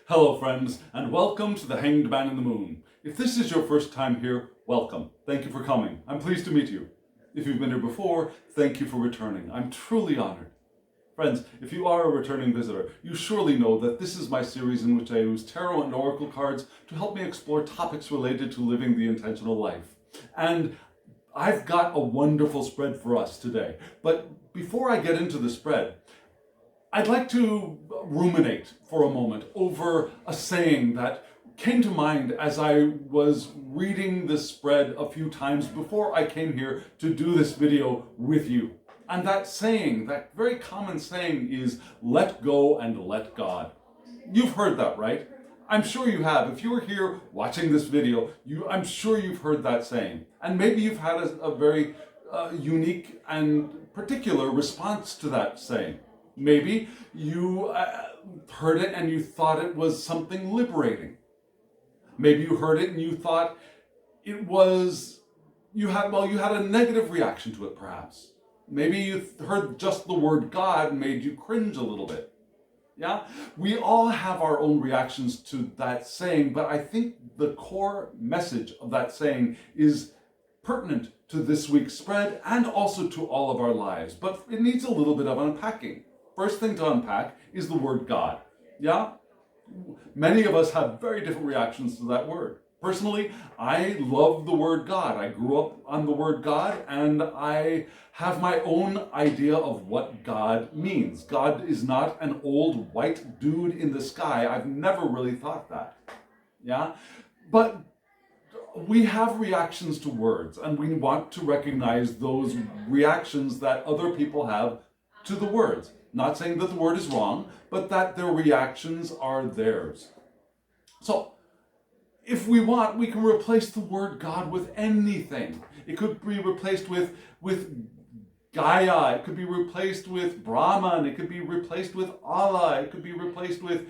Hello friends, and welcome to the Hanged Man in the Moon. If this is your first time here, welcome. Thank you for coming. I'm pleased to meet you. If you've been here before, thank you for returning. I'm truly honored. Friends, if you are a returning visitor, you surely know that this is my series in which I use tarot and oracle cards to help me explore topics related to living the intentional life. And I've got a wonderful spread for us today. But before I get into the spread, I'd like to ruminate for a moment over a saying that came to mind as I was reading this spread a few times before I came here to do this video with you. And that saying, that very common saying, is let go and let God. You've heard that, right? I'm sure you have. If you were here watching this video, I'm sure you've heard that saying. And maybe you've had a very unique and particular response to that saying. Maybe you heard it and you thought it was something liberating. Maybe you heard it and you thought it was, you had a negative reaction to it perhaps. Maybe you heard just the word God and made you cringe a little bit. Yeah? We all have our own reactions to that saying, but I think the core message of that saying is pertinent to this week's spread and also to all of our lives. But it needs a little bit of unpacking. First thing to unpack is the word God. Yeah? Many of us have very different reactions to that word. Personally, I love the word God. I grew up on the word God, and I have my own idea of what God means. God is not an old white dude in the sky. I've never really thought that. Yeah? But we have reactions to words, and we want to recognize those reactions that other people have to the words. Not saying that the word is wrong, but that their reactions are theirs. So, if we want, we can replace the word God with anything. It could be replaced with Gaia. It could be replaced with Brahman. It could be replaced with Allah. It could be replaced with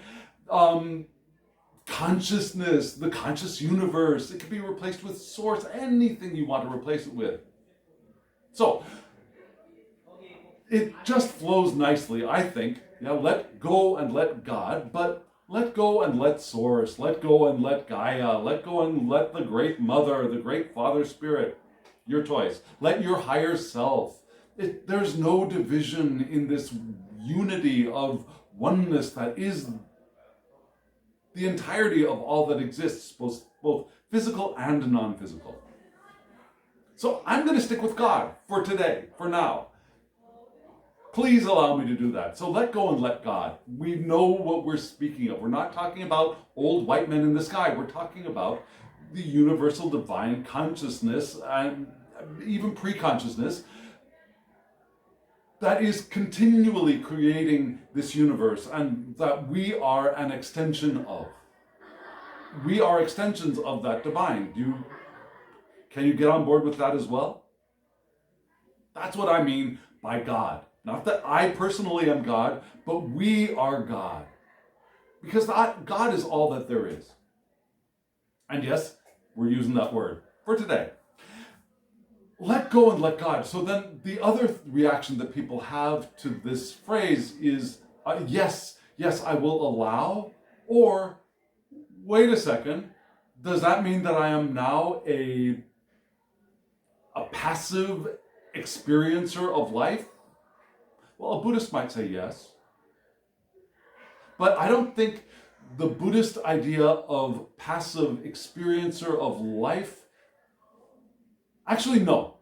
consciousness, the conscious universe. It could be replaced with source, anything you want to replace it with. So, it just flows nicely, I think. Yeah, let go and let God, but let go and let Source, let go and let Gaia, let go and let the Great Mother, the Great Father Spirit. Your choice. Let your higher self. There's no division in this unity of oneness that is the entirety of all that exists, both physical and non-physical. So I'm going to stick with God for today, for now. Please allow me to do that. So let go and let God. We know what we're speaking of. We're not talking about old white men in the sky. We're talking about the universal divine consciousness and even pre-consciousness that is continually creating this universe and that we are an extension of. We are extensions of that divine. Can you get on board with that as well? That's what I mean by God. Not that I personally am God, but we are God. Because God is all that there is. And yes, we're using that word for today. Let go and let God. So then the other reaction that people have to this phrase is, yes, I will allow, or wait a second, does that mean that I am now a passive experiencer of life? Well, a Buddhist might say yes. But I don't think the Buddhist idea of passive experiencer of life... Actually, no.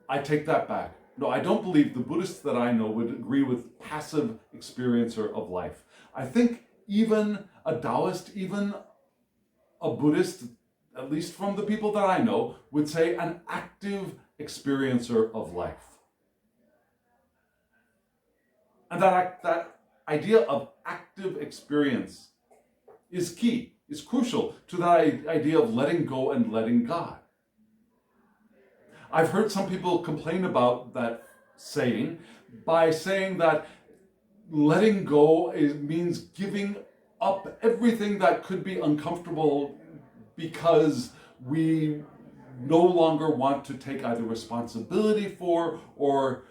I take that back. No, I don't believe the Buddhists that I know would agree with passive experiencer of life. I think even a Taoist, even a Buddhist, at least from the people that I know, would say an active experiencer of life. And that idea of active experience is key, is crucial to that idea of letting go and letting God. I've heard some people complain about that saying by saying that letting go means giving up everything that could be uncomfortable because we no longer want to take either responsibility for or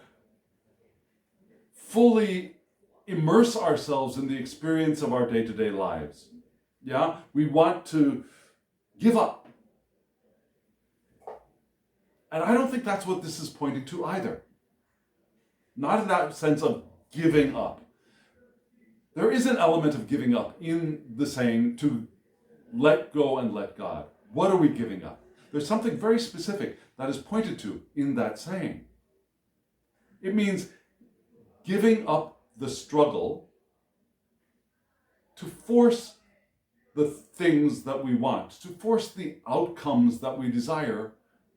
fully immerse ourselves in the experience of our day-to-day lives. Yeah, we want to give up. And I don't think that's what this is pointing to either. Not in that sense of giving up. There is an element of giving up in the saying to let go and let God. What are we giving up? There's something very specific that is pointed to in that saying. It means giving up the struggle to force the things that we want, to force the outcomes that we desire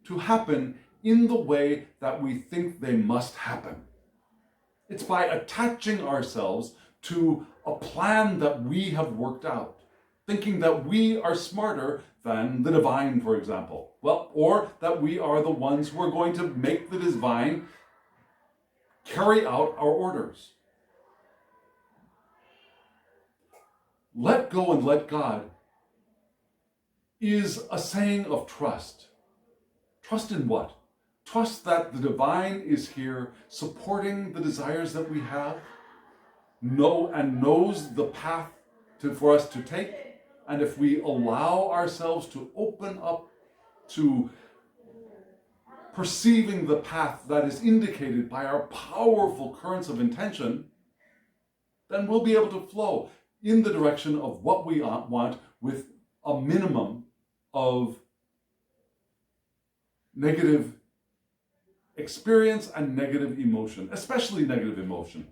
to happen in the way that we think they must happen. It's by attaching ourselves to a plan that we have worked out, thinking that we are smarter than the divine, for example. Well, or that we are the ones who are going to make the divine carry out our orders. Let go and let God is a saying of trust. Trust in what? Trust that the divine is here supporting the desires that we have, knows the path for us to take. And if we allow ourselves to open up to perceiving the path that is indicated by our powerful currents of intention, then we'll be able to flow in the direction of what we want with a minimum of negative experience and negative emotion, especially negative emotion.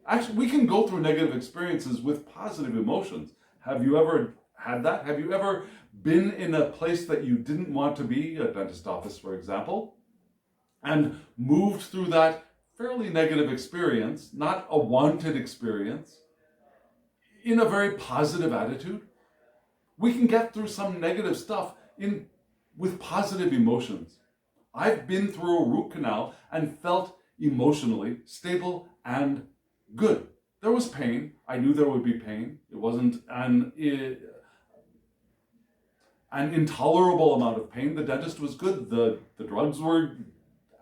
Actually, we can go through negative experiences with positive emotions. Have you ever had that? Have you ever been in a place that you didn't want to be, a dentist office, for example, and moved through that fairly negative experience, not a wanted experience, in a very positive attitude? We can get through some negative stuff with positive emotions. I've been through a root canal and felt emotionally stable and good. There was pain. I knew there would be pain. It wasn't an intolerable amount of pain. The dentist was good. The drugs were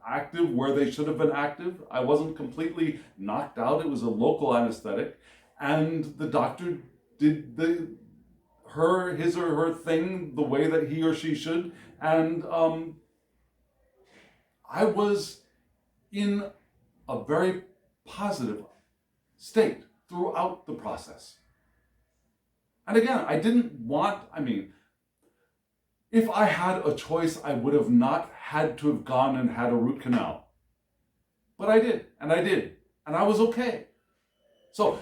active where they should have been active. I wasn't completely knocked out. It was a local anesthetic. And the doctor did his or her thing the way that he or she should. And I was in a very positive state throughout the process. And again, if I had a choice, I would have not had to have gone and had a root canal. But I did, and I was okay. So,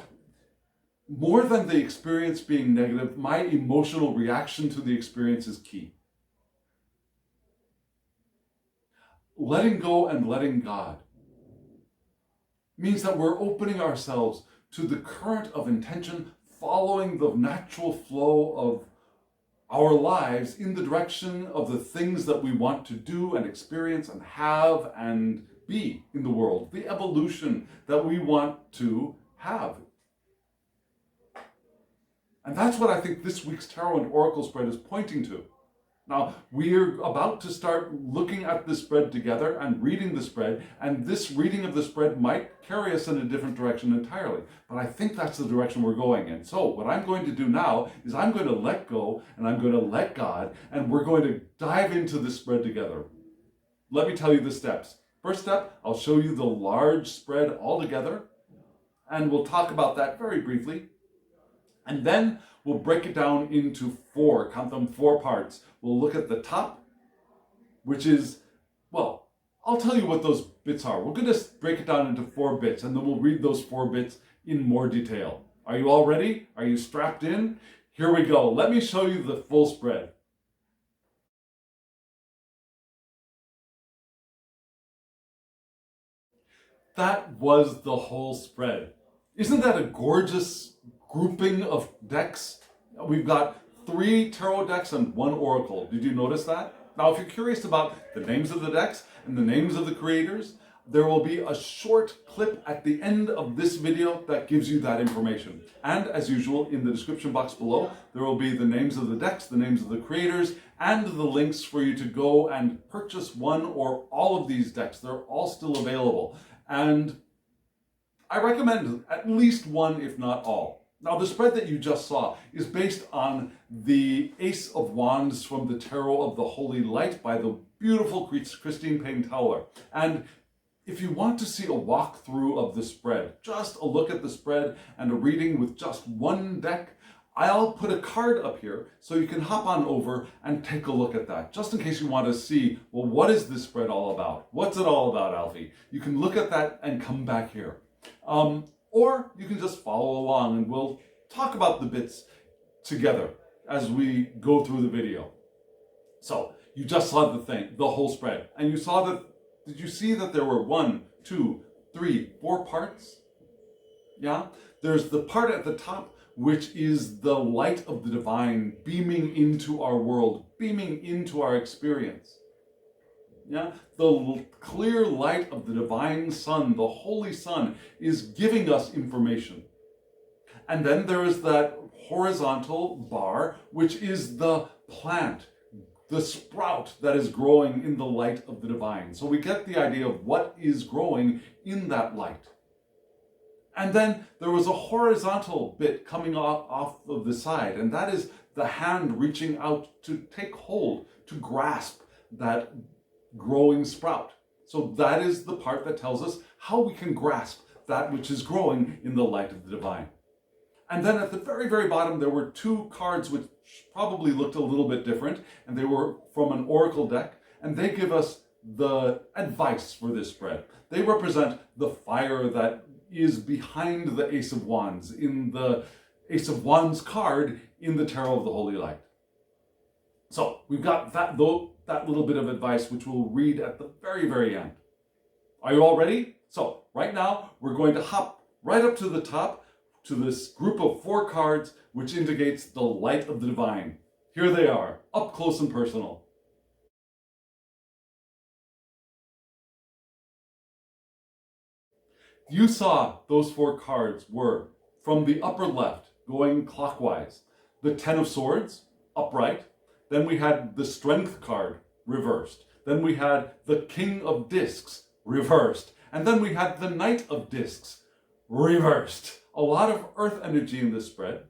more than the experience being negative, my emotional reaction to the experience is key. Letting go and letting God means that we're opening ourselves to the current of intention, following the natural flow of our lives in the direction of the things that we want to do and experience and have and be in the world, the evolution that we want to have. And that's what I think this week's Tarot and Oracle spread is pointing to. Now, we're about to start looking at this spread together and reading the spread, and this reading of the spread might carry us in a different direction entirely. But I think that's the direction we're going in. So what I'm going to do now is I'm going to let go, and I'm going to let God, and we're going to dive into this spread together. Let me tell you the steps. First step, I'll show you the large spread altogether, and we'll talk about that very briefly. And then we'll break it down into four parts. We'll look at the top, which is, well, I'll tell you what those bits are. We're going to break it down into 4 bits, and then we'll read those 4 bits in more detail. Are you all ready? Are you strapped in? Here we go. Let me show you the full spread. That was the whole spread. Isn't that a gorgeous grouping of decks? We've got 3 tarot decks and 1 oracle. Did you notice that? Now, if you're curious about the names of the decks and the names of the creators, there will be a short clip at the end of this video that gives you that information. And as usual, in the description box below, there will be the names of the decks, the names of the creators, and the links for you to go and purchase one or all of these decks. They're all still available. And I recommend at least one, if not all. Now, the spread that you just saw is based on the Ace of Wands from the Tarot of the Holy Light by the beautiful Christine Payne-Towler. And if you want to see a walkthrough of the spread, just a look at the spread and a reading with just one deck, I'll put a card up here so you can hop on over and take a look at that, just in case you want to see, well, what is this spread all about? What's it all about, Alfie? You can look at that and come back here. Or you can just follow along and we'll talk about the bits together as we go through the video. So you just saw the whole spread, and you saw that, did you see that there were 1, 2, 3, 4 parts? Yeah? There's the part at the top, which is the light of the divine beaming into our world, beaming into our experience. Yeah? The clear light of the divine sun, the holy sun, is giving us information. And then there is that horizontal bar, which is the plant, the sprout that is growing in the light of the divine. So we get the idea of what is growing in that light. And then there was a horizontal bit coming off of the side, and that is the hand reaching out to take hold, to grasp that growing sprout. So that is the part that tells us how we can grasp that which is growing in the light of the divine. And then at the very, very bottom, there were 2 cards which probably looked a little bit different, and they were from an oracle deck, and they give us the advice for this spread. They represent the fire that is behind the Ace of Wands, in the Ace of Wands card in the Tarot of the Holy Light. So we've got that little bit of advice, which we'll read at the very, very end. Are you all ready? So right now, we're going to hop right up to the top to this group of 4 cards, which indicates the light of the divine. Here they are, up close and personal. You saw those 4 cards were, from the upper left, going clockwise, the 10 of Swords, upright. Then we had the Strength card, reversed. Then we had the King of Discs, reversed. And then we had the Knight of Discs, reversed. A lot of earth energy in this spread.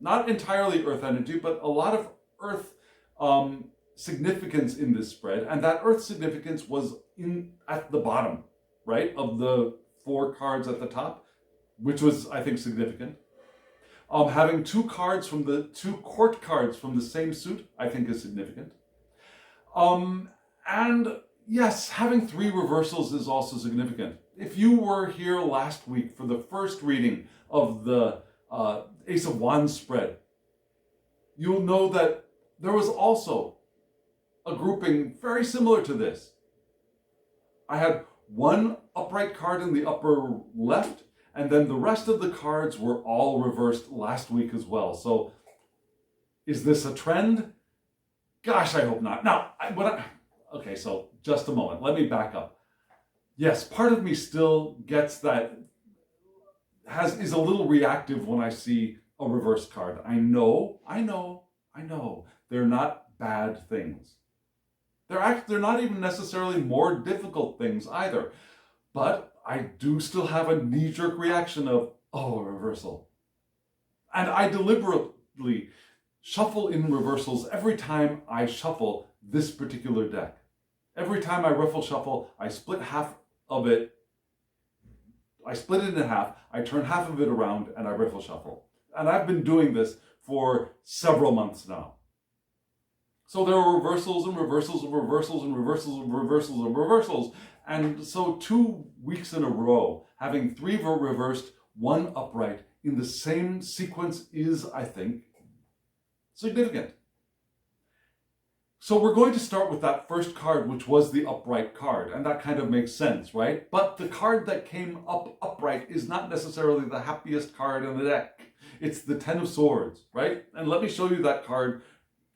Not entirely earth energy, but a lot of earth significance in this spread. And that earth significance was at the bottom, right, of the 4 cards at the top, which was, I think, significant. Having 2 cards from the 2 court cards from the same suit, I think, is significant. And yes, having 3 reversals is also significant. If you were here last week for the first reading of the Ace of Wands spread, you'll know that there was also a grouping very similar to this. I had 1 upright card in the upper left, and then the rest of the cards were all reversed last week as well. So is this a trend? Gosh, I hope not. Now, okay, so just a moment. Let me back up. Yes, part of me still gets that, is a little reactive when I see a reversed card. I know. They're not bad things. They're not even necessarily more difficult things either. But I do still have a knee-jerk reaction of, oh, a reversal. And I deliberately shuffle in reversals every time I shuffle this particular deck. Every time I riffle shuffle, I split half of it. I split it in half, I turn half of it around, and I riffle shuffle. And I've been doing this for several months now. So there are reversals and reversals and reversals and reversals and reversals and reversals. And so 2 weeks in a row, having 3 reversed, 1 upright in the same sequence is, I think, significant. So we're going to start with that first card, which was the upright card, and that kind of makes sense, right? But the card that came up upright is not necessarily the happiest card in the deck. It's the 10 of Swords, right? And let me show you that card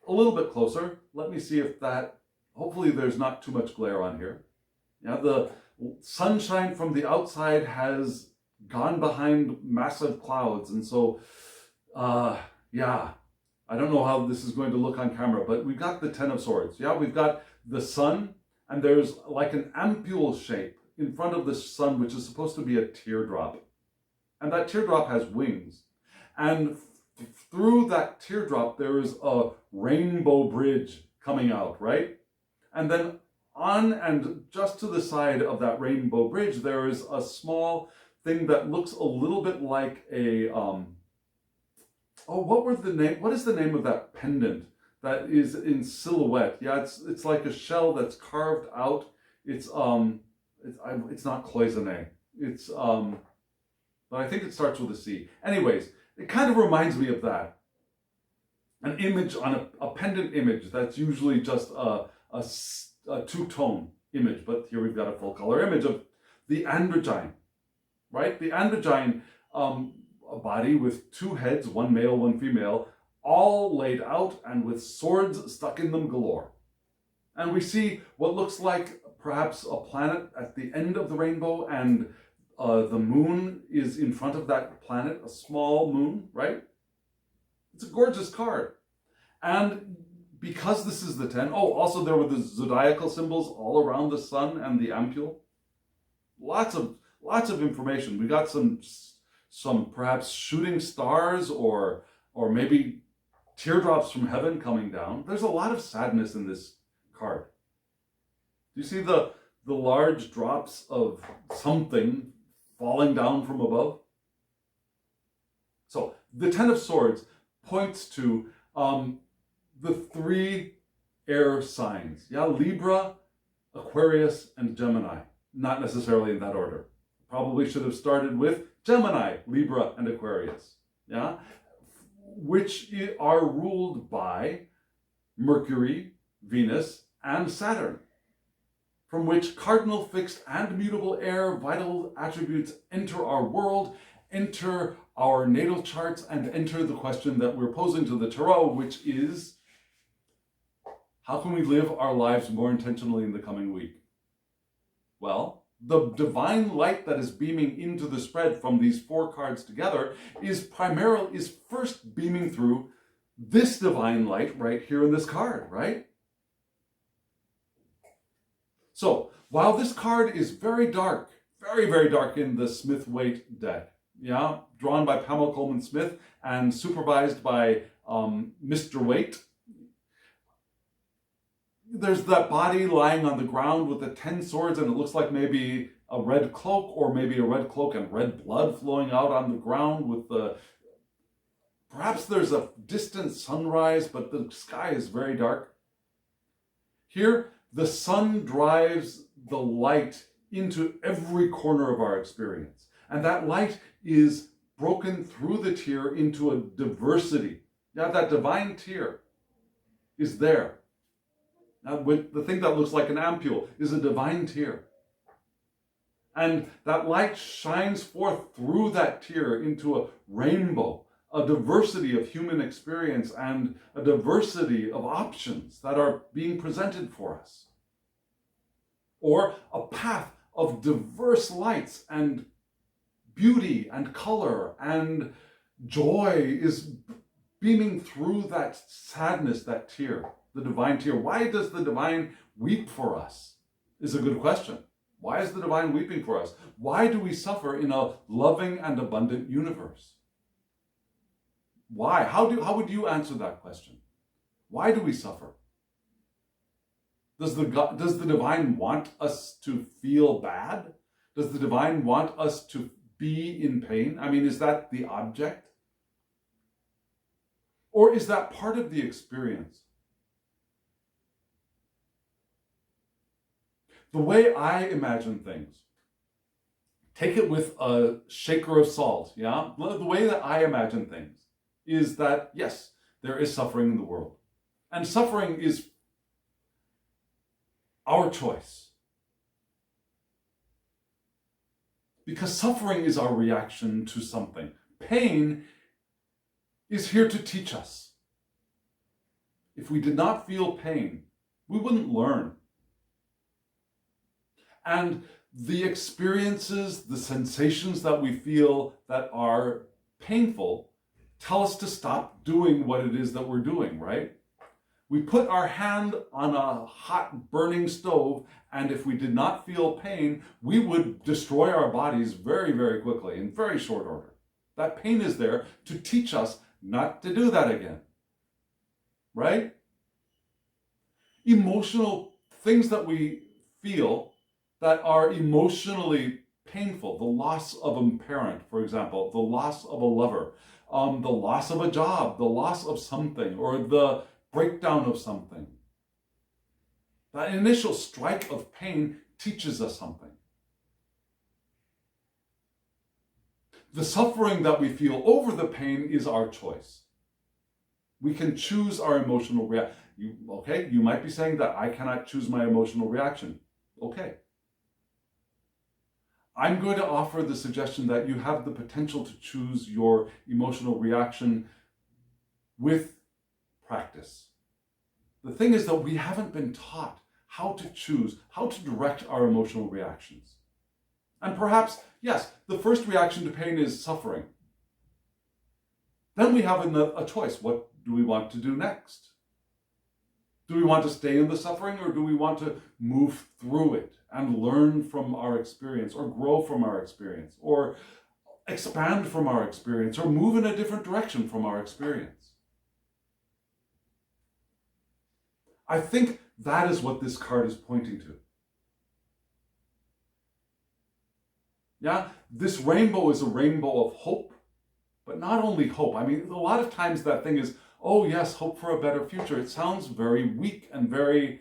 a little bit closer. Let me see if that, hopefully there's not too much glare on here. Yeah, the sunshine from the outside has gone behind massive clouds, and so, yeah. I don't know how this is going to look on camera, but we've got the 10 of Swords. Yeah, we've got the sun, and there's like an ampule shape in front of the sun, which is supposed to be a teardrop. And that teardrop has wings. And through that teardrop, there is a rainbow bridge coming out, right? And then on and just to the side of that rainbow bridge, there is a small thing that looks a little bit like a, what is the name of that pendant that is in silhouette? Yeah, it's like a shell that's carved out. It's not cloisonné. It's, but I think it starts with a C. Anyways, it kind of reminds me of that. An image on a pendant image that's usually just a two-tone image, but here we've got a full-color image of the androgyne, right? The androgyne, a body with two heads, one male, one female, all laid out and with swords stuck in them galore. And we see what looks like perhaps a planet at the end of the rainbow, and the moon is in front of that planet, a small moon, right? It's a gorgeous card. And because this is the 10, also there were the zodiacal symbols all around the sun and the ampule. Lots of information. We got some perhaps shooting stars or maybe teardrops from heaven coming down. There's a lot of sadness in this card. Do you see the large drops of something falling down from above? So the 10 of Swords points to the three air signs. Yeah, Libra, Aquarius, and Gemini. Not necessarily in that order. Probably should have started with Gemini, Libra, and Aquarius. Yeah, which are ruled by Mercury, Venus, and Saturn, from which cardinal, fixed, and mutable air vital attributes enter our world, enter our natal charts, and enter the question that we're posing to the tarot, which is, how can we live our lives more intentionally in the coming week? Well, the divine light that is beaming into the spread from these four cards together is first beaming through this divine light right here in this card, right? So, while this card is very dark, very, very dark in the Smith-Waite deck, yeah, drawn by Pamela Coleman Smith and supervised by Mr. Waite, there's that body lying on the ground with the 10 swords, and it looks like maybe a red cloak, or maybe a red cloak and red blood flowing out on the ground with the... Perhaps there's a distant sunrise, but the sky is very dark. Here, the sun drives the light into every corner of our experience. And that light is broken through the tear into a diversity. Now, that divine tear is there. Now, with the thing that looks like an ampule is a divine tear. And that light shines forth through that tear into a rainbow, a diversity of human experience and a diversity of options that are being presented for us. Or a path of diverse lights and beauty and color and joy is beaming through that sadness, that tear. The divine tear. Why does the divine weep for us? Is a good question. Why is the divine weeping for us? Why do we suffer in a loving and abundant universe? Why? How would you answer that question? Why do we suffer? Does the divine want us to feel bad? Does the divine want us to be in pain? I mean, is that the object? Or is that part of the experience? The way I imagine things, take it with a shaker of salt, yeah? The way that I imagine things is that, yes, there is suffering in the world. And suffering is our choice. Because suffering is our reaction to something. Pain is here to teach us. If we did not feel pain, we wouldn't learn. And the experiences, the sensations that we feel that are painful tell us to stop doing what it is that we're doing, right? We put our hand on a hot burning stove, and if we did not feel pain, we would destroy our bodies very, very quickly, in very short order. That pain is there to teach us not to do that again. Right? Emotional things that we feel that are emotionally painful, the loss of a parent, for example, the loss of a lover, the loss of a job, the loss of something, or the breakdown of something. That initial strike of pain teaches us something. The suffering that we feel over the pain is our choice. We can choose our emotional reaction. You might be saying that I cannot choose my emotional reaction. Okay. I'm going to offer the suggestion that you have the potential to choose your emotional reaction with practice. The thing is that we haven't been taught how to choose, how to direct our emotional reactions. And perhaps, yes, the first reaction to pain is suffering. Then we have a choice. What do we want to do next? Do we want to stay in the suffering, or do we want to move through it and learn from our experience, or grow from our experience, or expand from our experience, or move in a different direction from our experience? I think that is what this card is pointing to. Yeah, this rainbow is a rainbow of hope, but not only hope. I mean, a lot of times that thing is, oh yes, hope for a better future. It sounds very weak and very,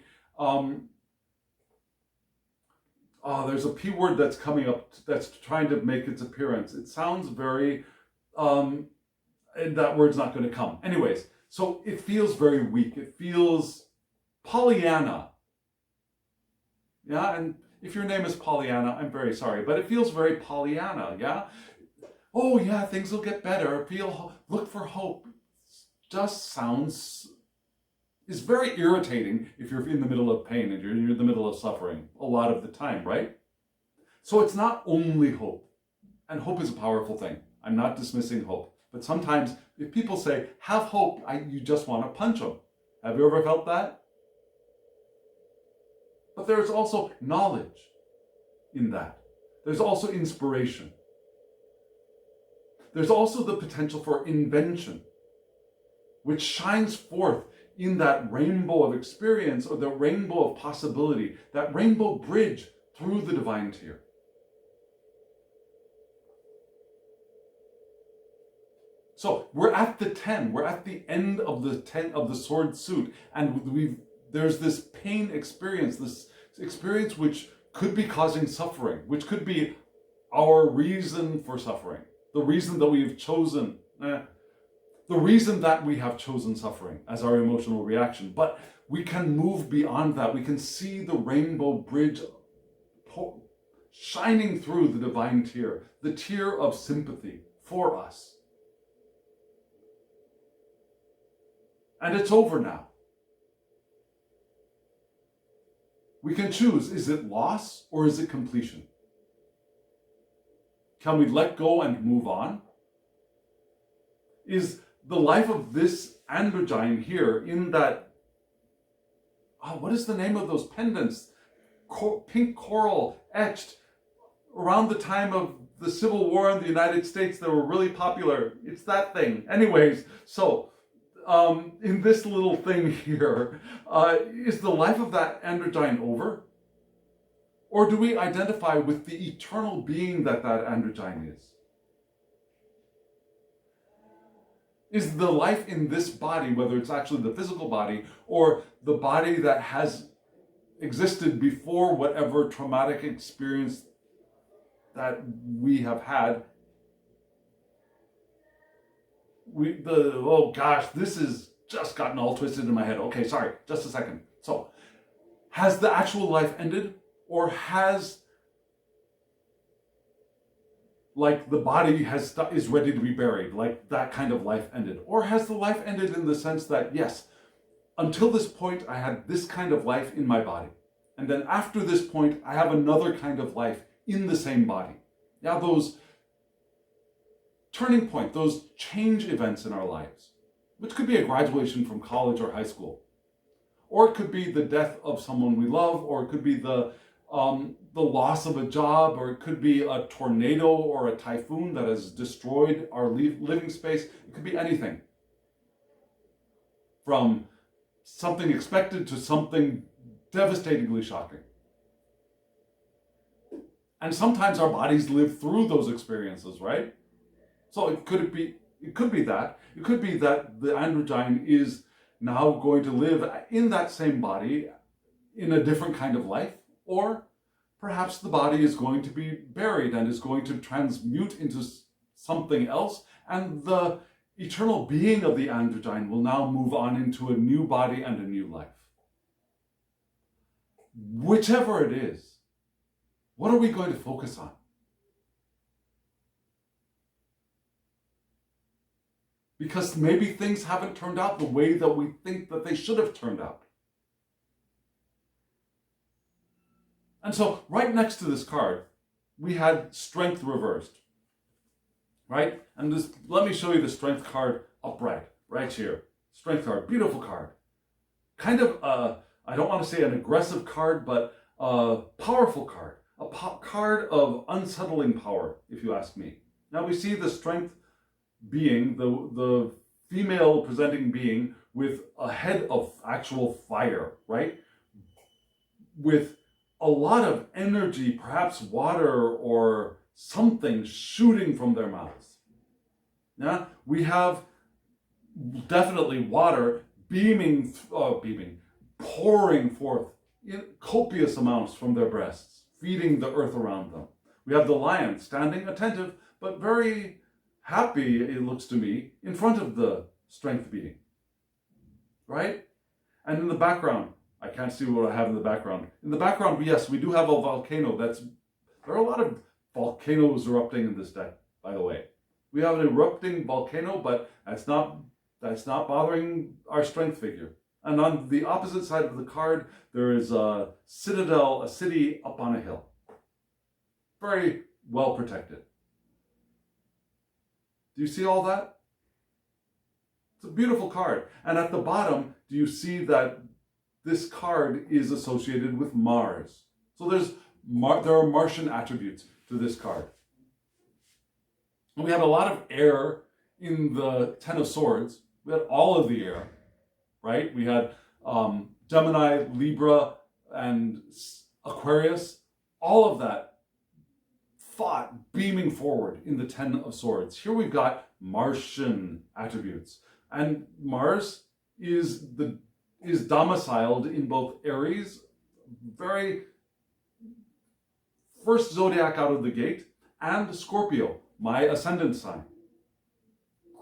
there's a P word that's coming up that's trying to make its appearance. It sounds very, and that word's not going to come. Anyways, so it feels very weak. It feels Pollyanna. Yeah, and if your name is Pollyanna, I'm very sorry, but it feels very Pollyanna, yeah? Oh yeah, things will get better. Look for hope. Just is very irritating if you're in the middle of pain and you're in the middle of suffering a lot of the time, right? So it's not only hope. And hope is a powerful thing. I'm not dismissing hope. But sometimes if people say, have hope, you just want to punch them. Have you ever felt that? But there's also knowledge in that. There's also inspiration. There's also the potential for invention, which shines forth in that rainbow of experience, or the rainbow of possibility, that rainbow bridge through the divine tier. So we're at the 10, we're at the end of the 10 of the sword suit, and there's this pain experience, this experience which could be causing suffering, which could be our reason for suffering, the reason that we've chosen, the reason that we have chosen suffering as our emotional reaction. But we can move beyond that. We can see the rainbow bridge shining through the divine tier, the tier of sympathy for us. And it's over now. We can choose, is it loss or is it completion? Can we let go and move on? Is the life of this androgyne here in that, what is the name of those pendants? Pink coral etched around the time of the Civil War in the United States. They were really popular. It's that thing. Anyways, so in this little thing here, is the life of that androgyne over? Or do we identify with the eternal being that androgyne is? Is the life in this body, whether it's actually the physical body or the body that has existed before whatever traumatic experience that we have had, oh gosh, this has just gotten all twisted in my head. Okay, sorry, just a second. So, has the actual life ended, or has, like, the body is ready to be buried, like that kind of life ended? Or has the life ended in the sense that, yes, until this point I had this kind of life in my body, and then after this point I have another kind of life in the same body? Now those turning point, those change events in our lives, which could be a graduation from college or high school, or it could be the death of someone we love, or it could be the the loss of a job, or it could be a tornado or a typhoon that has destroyed our living space. It could be anything from something expected to something devastatingly shocking. And sometimes our bodies live through those experiences, right? So it could be that the androgyne is now going to live in that same body in a different kind of life, or perhaps the body is going to be buried and is going to transmute into something else, and the eternal being of the androgyne will now move on into a new body and a new life. Whichever it is, what are we going to focus on? Because maybe things haven't turned out the way that we think that they should have turned out. And so right next to this card, we had strength reversed, right? And this, let me show you the strength card upright, right here. Strength card, beautiful card. Kind of, I don't want to say an aggressive card, but a powerful card. A card of unsettling power, if you ask me. Now we see the strength being, the female presenting being with a head of actual fire, right? With a lot of energy, perhaps water or something shooting from their mouths. Yeah, we have definitely water pouring forth in copious amounts from their breasts, feeding the earth around them. We have the lion standing attentive, but very happy, it looks to me, in front of the strength being, right? And in the background, I can't see what I have in the background. In the background, yes, we do have a volcano. There are a lot of volcanoes erupting in this deck, by the way. We have an erupting volcano, but that's not bothering our strength figure. And on the opposite side of the card, there is a citadel, a city up on a hill. Very well protected. Do you see all that? It's a beautiful card. And at the bottom, do you see that this card is associated with Mars? So there are Martian attributes to this card. And we had a lot of air in the Ten of Swords. We had all of the air, right? We had Gemini, Libra, and Aquarius. All of that fought beaming forward in the Ten of Swords. Here we've got Martian attributes. And Mars is domiciled in both Aries, very first zodiac out of the gate, and Scorpio, my ascendant sign.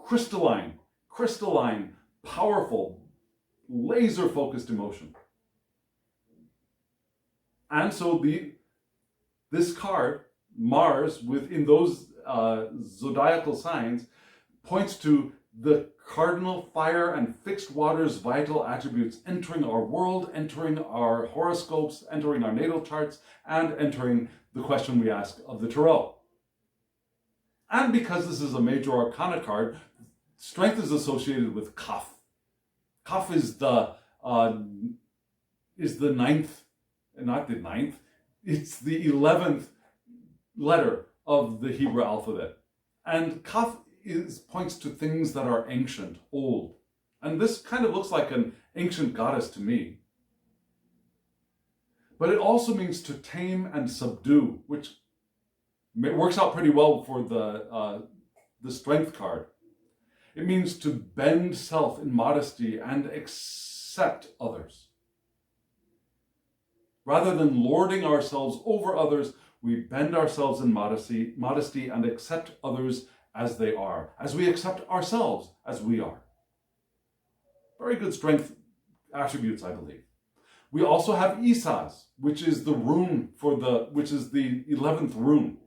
Crystalline, powerful, laser-focused emotion. And so this card, Mars, within those zodiacal signs, points to the cardinal fire and fixed waters vital attributes entering our world, entering our horoscopes, entering our natal charts, and entering the question we ask of the Tarot. And because this is a major arcana card, strength is associated with Kaf. Kaf is the ninth, not the ninth, it's the 11th letter of the Hebrew alphabet. And Kaf points to things that are ancient, old. And this kind of looks like an ancient goddess to me. But it also means to tame and subdue, which works out pretty well for the strength card. It means to bend self in modesty and accept others. Rather than lording ourselves over others, we bend ourselves in modesty and accept others as they are, as we accept ourselves as we are. Very good strength attributes, I believe. We also have Isaz, which is the rune which is the 11th rune.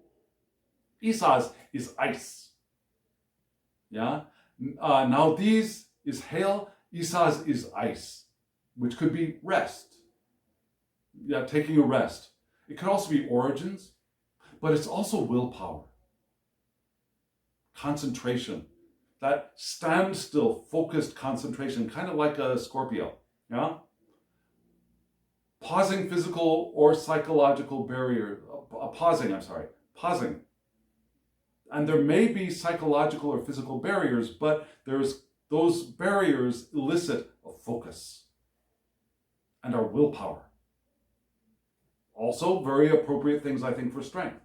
Isaz is ice. Yeah. Now these is hail. Isaz is ice, which could be rest. Yeah, taking a rest. It could also be origins, but it's also willpower. Concentration, that standstill, focused concentration, kind of like a Scorpio, yeah? pausing physical or psychological barrier, pausing. And there may be psychological or physical barriers, but those barriers elicit a focus and our willpower. Also, very appropriate things, I think, for strength.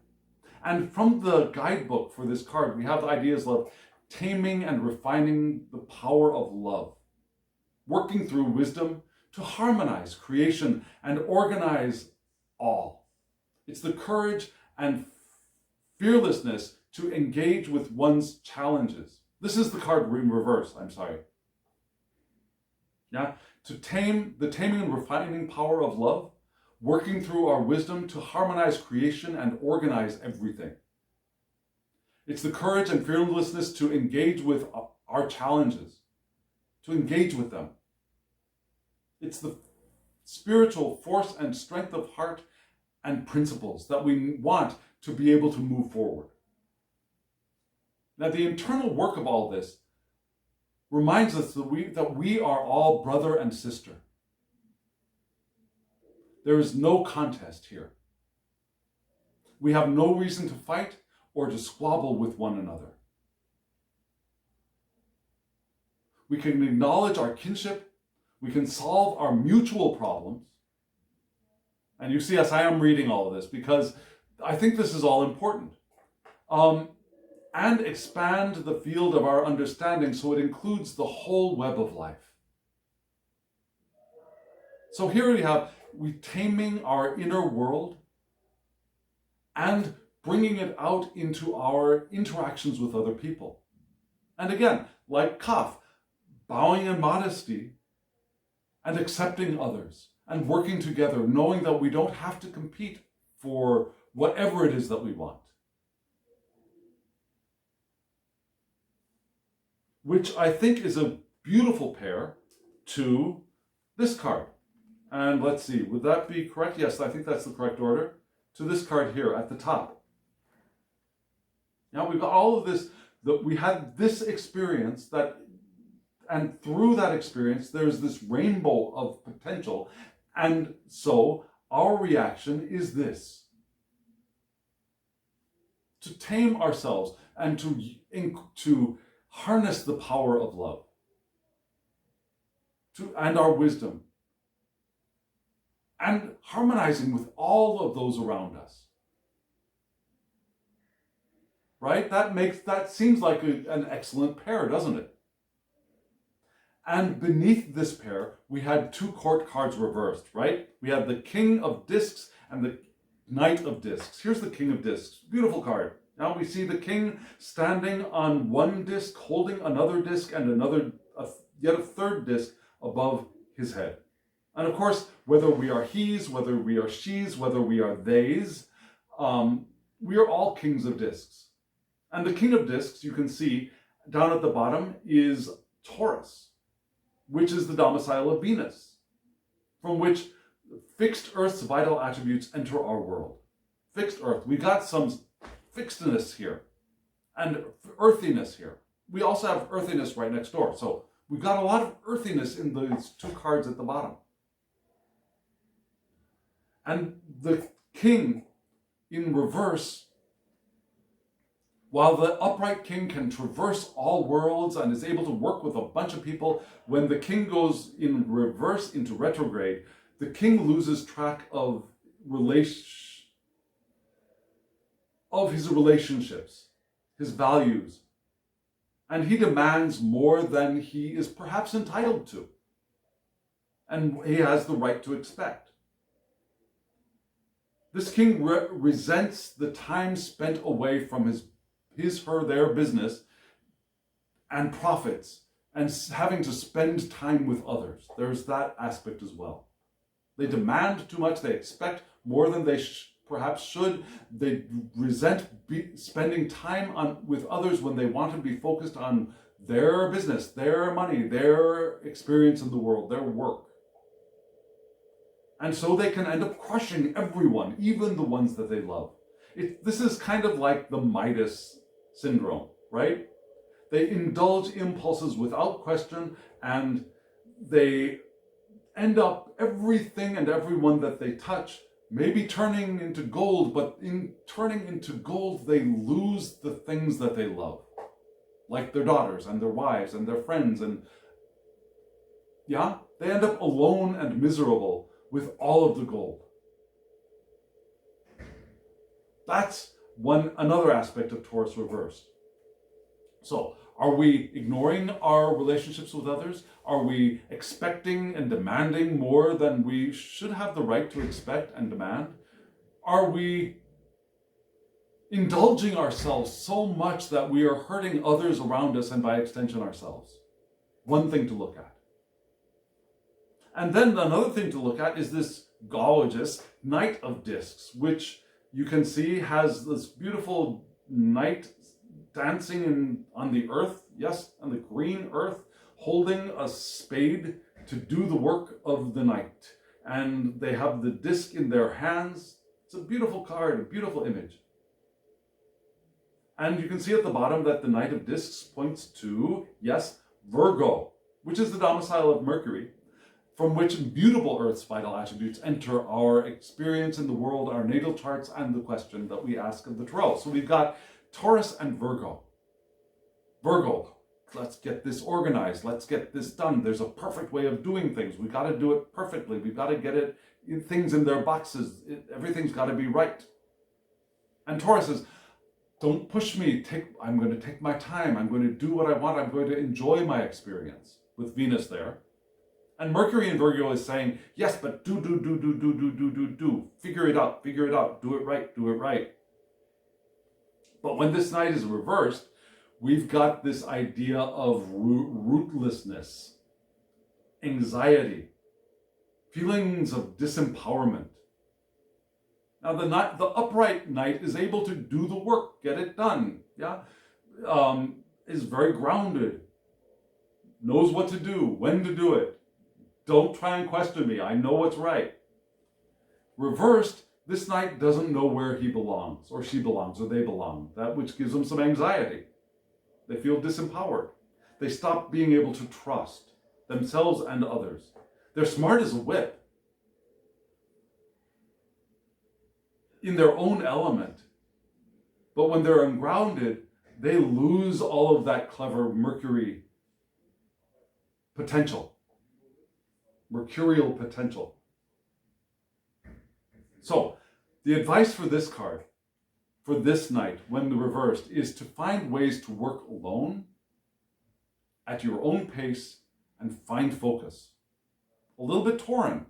And from the guidebook for this card, we have ideas of taming and refining the power of love, working through wisdom to harmonize creation and organize all. It's the courage and fearlessness to engage with one's challenges. This is the card in reverse, Yeah, the taming and refining power of love, working through our wisdom to harmonize creation and organize everything. It's the courage and fearlessness to engage with our challenges, to engage with them. It's the spiritual force and strength of heart and principles that we want to be able to move forward. Now, the internal work of all this reminds us that we are all brother and sister. There is no contest here. We have no reason to fight or to squabble with one another. We can acknowledge our kinship. We can solve our mutual problems. And you see, yes, I am reading all of this because I think this is all important. And expand the field of our understanding so it includes the whole web of life. So here we taming our inner world and bringing it out into our interactions with other people. And again, like Kaf, bowing in modesty and accepting others and working together, knowing that we don't have to compete for whatever it is that we want. Which I think is a beautiful pair to this card. And let's see, would that be correct? Yes, I think that's the correct order. To this card here at the top. Now we've got all of this, we had this experience and through that experience, there's this rainbow of potential. And so our reaction is this: to tame ourselves and to harness the power of love and our wisdom and harmonizing with all of those around us. Right? That seems like an excellent pair, doesn't it? And beneath this pair, we had two court cards reversed, right? We had the King of Discs and the Knight of Discs. Here's the King of Discs. Beautiful card. Now we see the king standing on one disc, holding another disc and yet a third disc above his head. And of course, whether we are he's, whether we are she's, whether we are they's, we are all kings of discs. And the King of Discs, you can see down at the bottom, is Taurus, which is the domicile of Venus, from which fixed Earth's vital attributes enter our world. Fixed Earth. We got some fixedness here and earthiness here. We also have earthiness right next door. So we've got a lot of earthiness in these two cards at the bottom. And the king in reverse, while the upright king can traverse all worlds and is able to work with a bunch of people, when the king goes in reverse into retrograde, the king loses track of his relationships, his values, and he demands more than he is perhaps entitled to, and he has the right to expect. This king resents the time spent away from their business and profits and having to spend time with others. There's that aspect as well. They demand too much, they expect more than they perhaps should. They resent spending time with others when they want to be focused on their business, their money, their experience in the world, their work. And so they can end up crushing everyone, even the ones that they love. This is kind of like the Midas syndrome, right? They indulge impulses without question, and they end up everything and everyone that they touch maybe turning into gold, but in turning into gold, they lose the things that they love, like their daughters and their wives and their friends. And yeah, they end up alone and miserable with all of the gold. That's another aspect of Taurus reversed. So, are we ignoring our relationships with others? Are we expecting and demanding more than we should have the right to expect and demand? Are we indulging ourselves so much that we are hurting others around us and by extension ourselves? One thing to look at. And then another thing to look at is this gorgeous Knight of Discs, which you can see has this beautiful knight dancing on the earth, yes, on the green earth, holding a spade to do the work of the knight. And they have the disc in their hands. It's a beautiful card, a beautiful image. And you can see at the bottom that the Knight of Discs points to, yes, Virgo, which is the domicile of Mercury, from which immutable Earth's vital attributes enter our experience in the world, our natal charts, and the question that we ask of the tarot. So we've got Taurus and Virgo. Virgo, let's get this organized. Let's get this done. There's a perfect way of doing things. We've got to do it perfectly. We've got to get things in their boxes. Everything's got to be right. And Taurus is, don't push me. I'm going to take my time. I'm going to do what I want. I'm going to enjoy my experience, with Venus there. And Mercury in Virgo is saying, yes, but do. Figure it out. Do it right. But when this Knight is reversed, we've got this idea of rootlessness, anxiety, feelings of disempowerment. Now the upright Knight is able to do the work, get it done, yeah? Is very grounded, knows what to do, when to do it. Don't try and question me, I know what's right. Reversed, this Knight doesn't know where he belongs, or she belongs, or they belong, that which gives them some anxiety. They feel disempowered. They stop being able to trust themselves and others. They're smart as a whip, in their own element. But when they're ungrounded, they lose all of that clever Mercury potential, mercurial potential. So, the advice for this card, for this Knight, when reversed, is to find ways to work alone, at your own pace, and find focus. A little bit Tauran.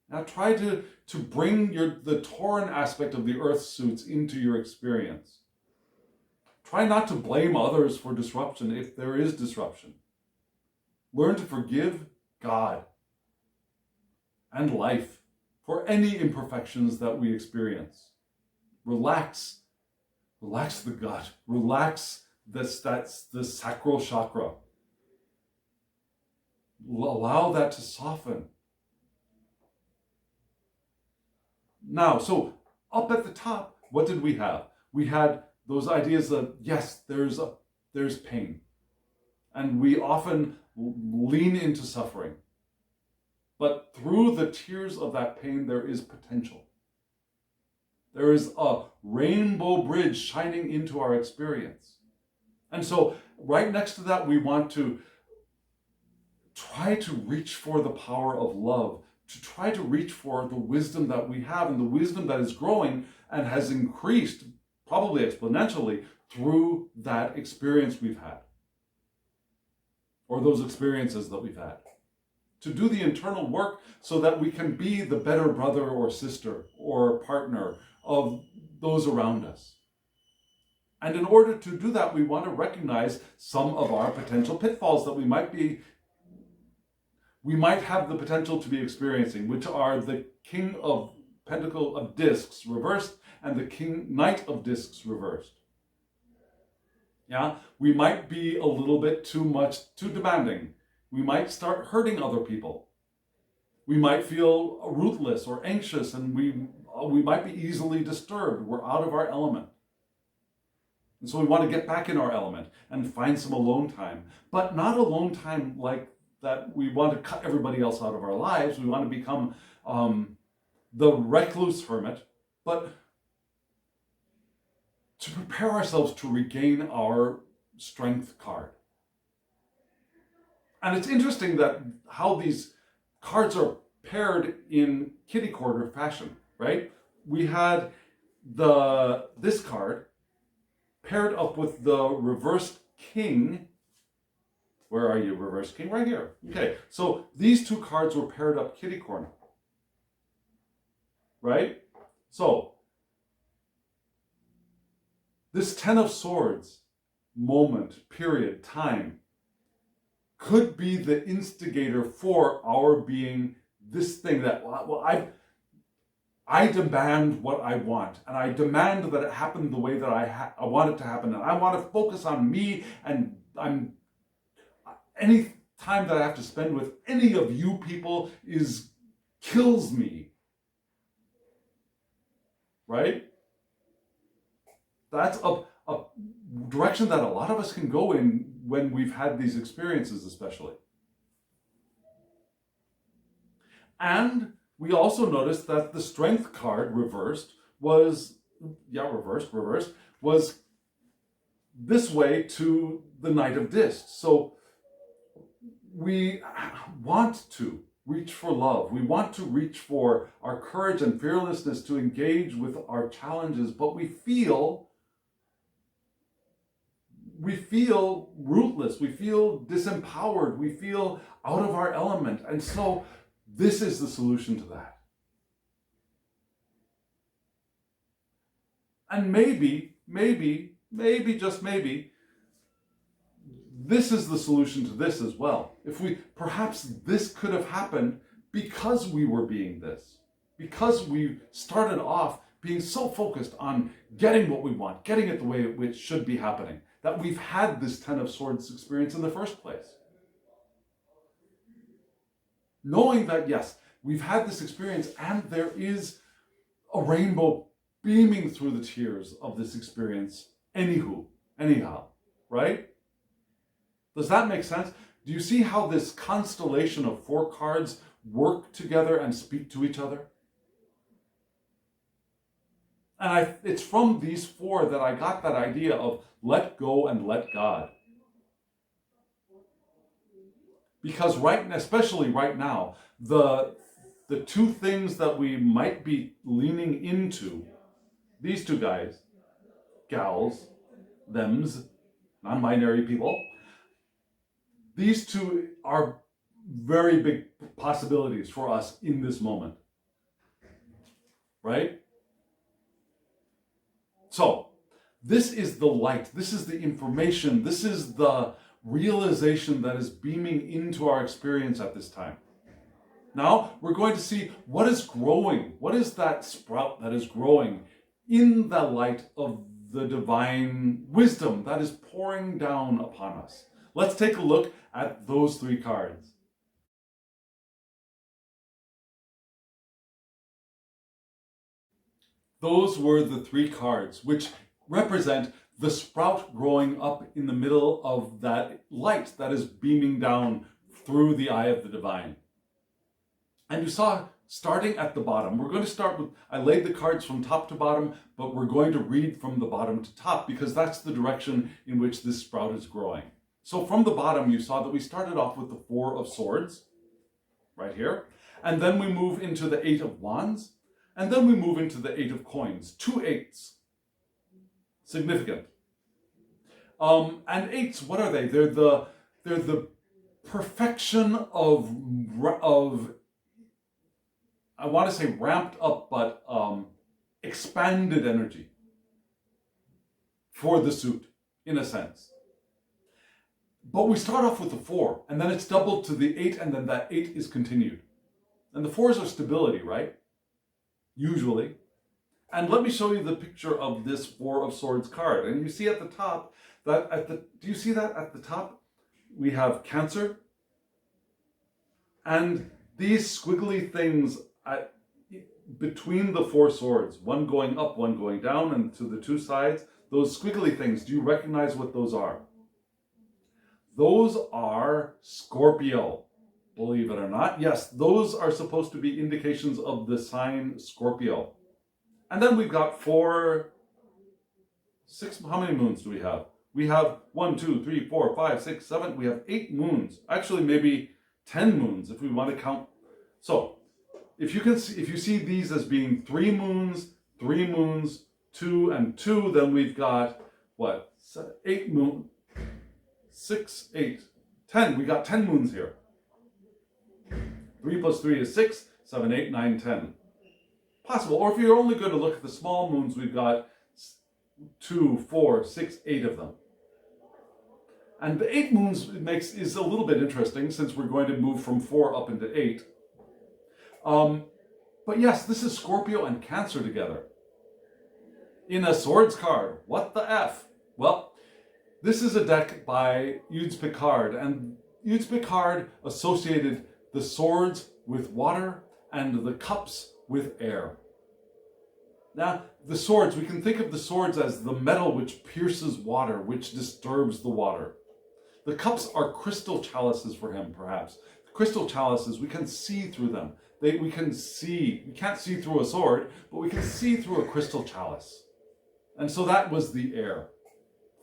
Now try to bring the Tauran aspect of the earth suits into your experience. Try not to blame others for disruption if there is disruption. Learn to forgive God and life for any imperfections that we experience. Relax the gut. Relax that's the sacral chakra. Allow that to soften. Now, so up at the top, what did we have? We had those ideas that, yes, there's pain. And we often lean into suffering. But through the tears of that pain, there is potential. There is a rainbow bridge shining into our experience. And so right next to that, we want to try to reach for the power of love, to try to reach for the wisdom that we have and the wisdom that is growing and has increased, probably exponentially, through that experience we've had, or those experiences that we've had. To do the internal work so that we can be the better brother or sister or partner of those around us. And in order to do that, we want to recognize some of our potential pitfalls that we might have the potential to be experiencing, which are the King of Discs reversed and the Knight of Discs reversed. Yeah, we might be a little bit too demanding. We might start hurting other people. We might feel ruthless or anxious, and we might be easily disturbed. We're out of our element. And so we want to get back in our element and find some alone time, but not alone time like that we want to cut everybody else out of our lives. We want to become the recluse hermit, but to prepare ourselves to regain our strength card. And it's interesting that how these cards are paired in kitty corner fashion, right? We had this card paired up with the reversed king. Where are you, reversed king? Right here. Okay, so these two cards were paired up kitty corner, right? So this Ten of Swords moment, period, time, could be the instigator for our being this thing that, well, I demand what I want, and I demand that it happen the way that I want it to happen, and I want to focus on me, and any time that I have to spend with any of you people kills me, right? That's a direction that a lot of us can go in when we've had these experiences, especially. And we also noticed that the strength card reversed was this way to the Knight of Discs. So we want to reach for love. We want to reach for our courage and fearlessness to engage with our challenges, but we feel rootless, we feel disempowered, we feel out of our element. And so this is the solution to that. And maybe, just maybe, this is the solution to this as well. Perhaps this could have happened because we were being this. Because we started off being so focused on getting what we want, getting it the way it should be happening, that we've had this Ten of Swords experience in the first place. Knowing that, yes, we've had this experience and there is a rainbow beaming through the tears of this experience anyhow, right? Does that make sense? Do you see how this constellation of 4 cards work together and speak to each other? And it's from these 4 that I got that idea of let go and let God. Because especially right now, the 2 things that we might be leaning into, these 2 guys, gals, thems, non-binary people, these 2 are very big possibilities for us in this moment, right? So, this is the light, this is the information, this is the realization that is beaming into our experience at this time. Now, we're going to see what is growing. What is that sprout that is growing in the light of the divine wisdom that is pouring down upon us? Let's take a look at those 3 cards. Those were the 3 cards, which represent the sprout growing up in the middle of that light that is beaming down through the eye of the divine. And you saw, starting at the bottom, we're going to start with, I laid the cards from top to bottom, but we're going to read from the bottom to top because that's the direction in which this sprout is growing. So from the bottom, you saw that we started off with the 4 of Swords, right here, and then we move into the 8 of Wands, and then we move into the 8 of Coins, 2 8s. Significant. And 8s, what are they? They're the perfection of I want to say ramped up, but expanded energy for the suit, in a sense. But we start off with the 4, and then it's doubled to the 8, and then that 8 is continued. And the 4s are stability, right? Usually. And let me show you the picture of this 4 of Swords card. And you see at the top, do you see that at the top? We have Cancer. And these squiggly things between the 4 swords, one going up, one going down, and to the 2 sides, those squiggly things, do you recognize what those are? Those are Scorpio. believe it or not. Yes, those are supposed to be indications of the sign Scorpio. And then we've got 4, 6, how many moons do we have? We have 1, 2, 3, 4, 5, 6, 7, we have 8 moons. Actually, maybe 10 moons if we want to count. So, if you see these as being 3 moons, 2 and 2, then we've got what? 8 moons. 6, 8, 10. We got 10 moons here. 3 plus 3 is 6, 7, 8, 9, 10. Possible. Or if you're only going to look at the small moons, we've got 2, 4, 6, 8 of them. And the 8 moons is a little bit interesting since we're going to move from 4 up into 8. But yes, this is Scorpio and Cancer together. In a swords card. What the F? Well, this is a deck by Eudes Picard, and Eudes Picard associated the swords with water and the cups with air. Now, the swords, we can think of the swords as the metal which pierces water, which disturbs the water. The cups are crystal chalices for him, perhaps. Crystal chalices, we can see through them. We can't see through a sword, but we can see through a crystal chalice. And so that was the air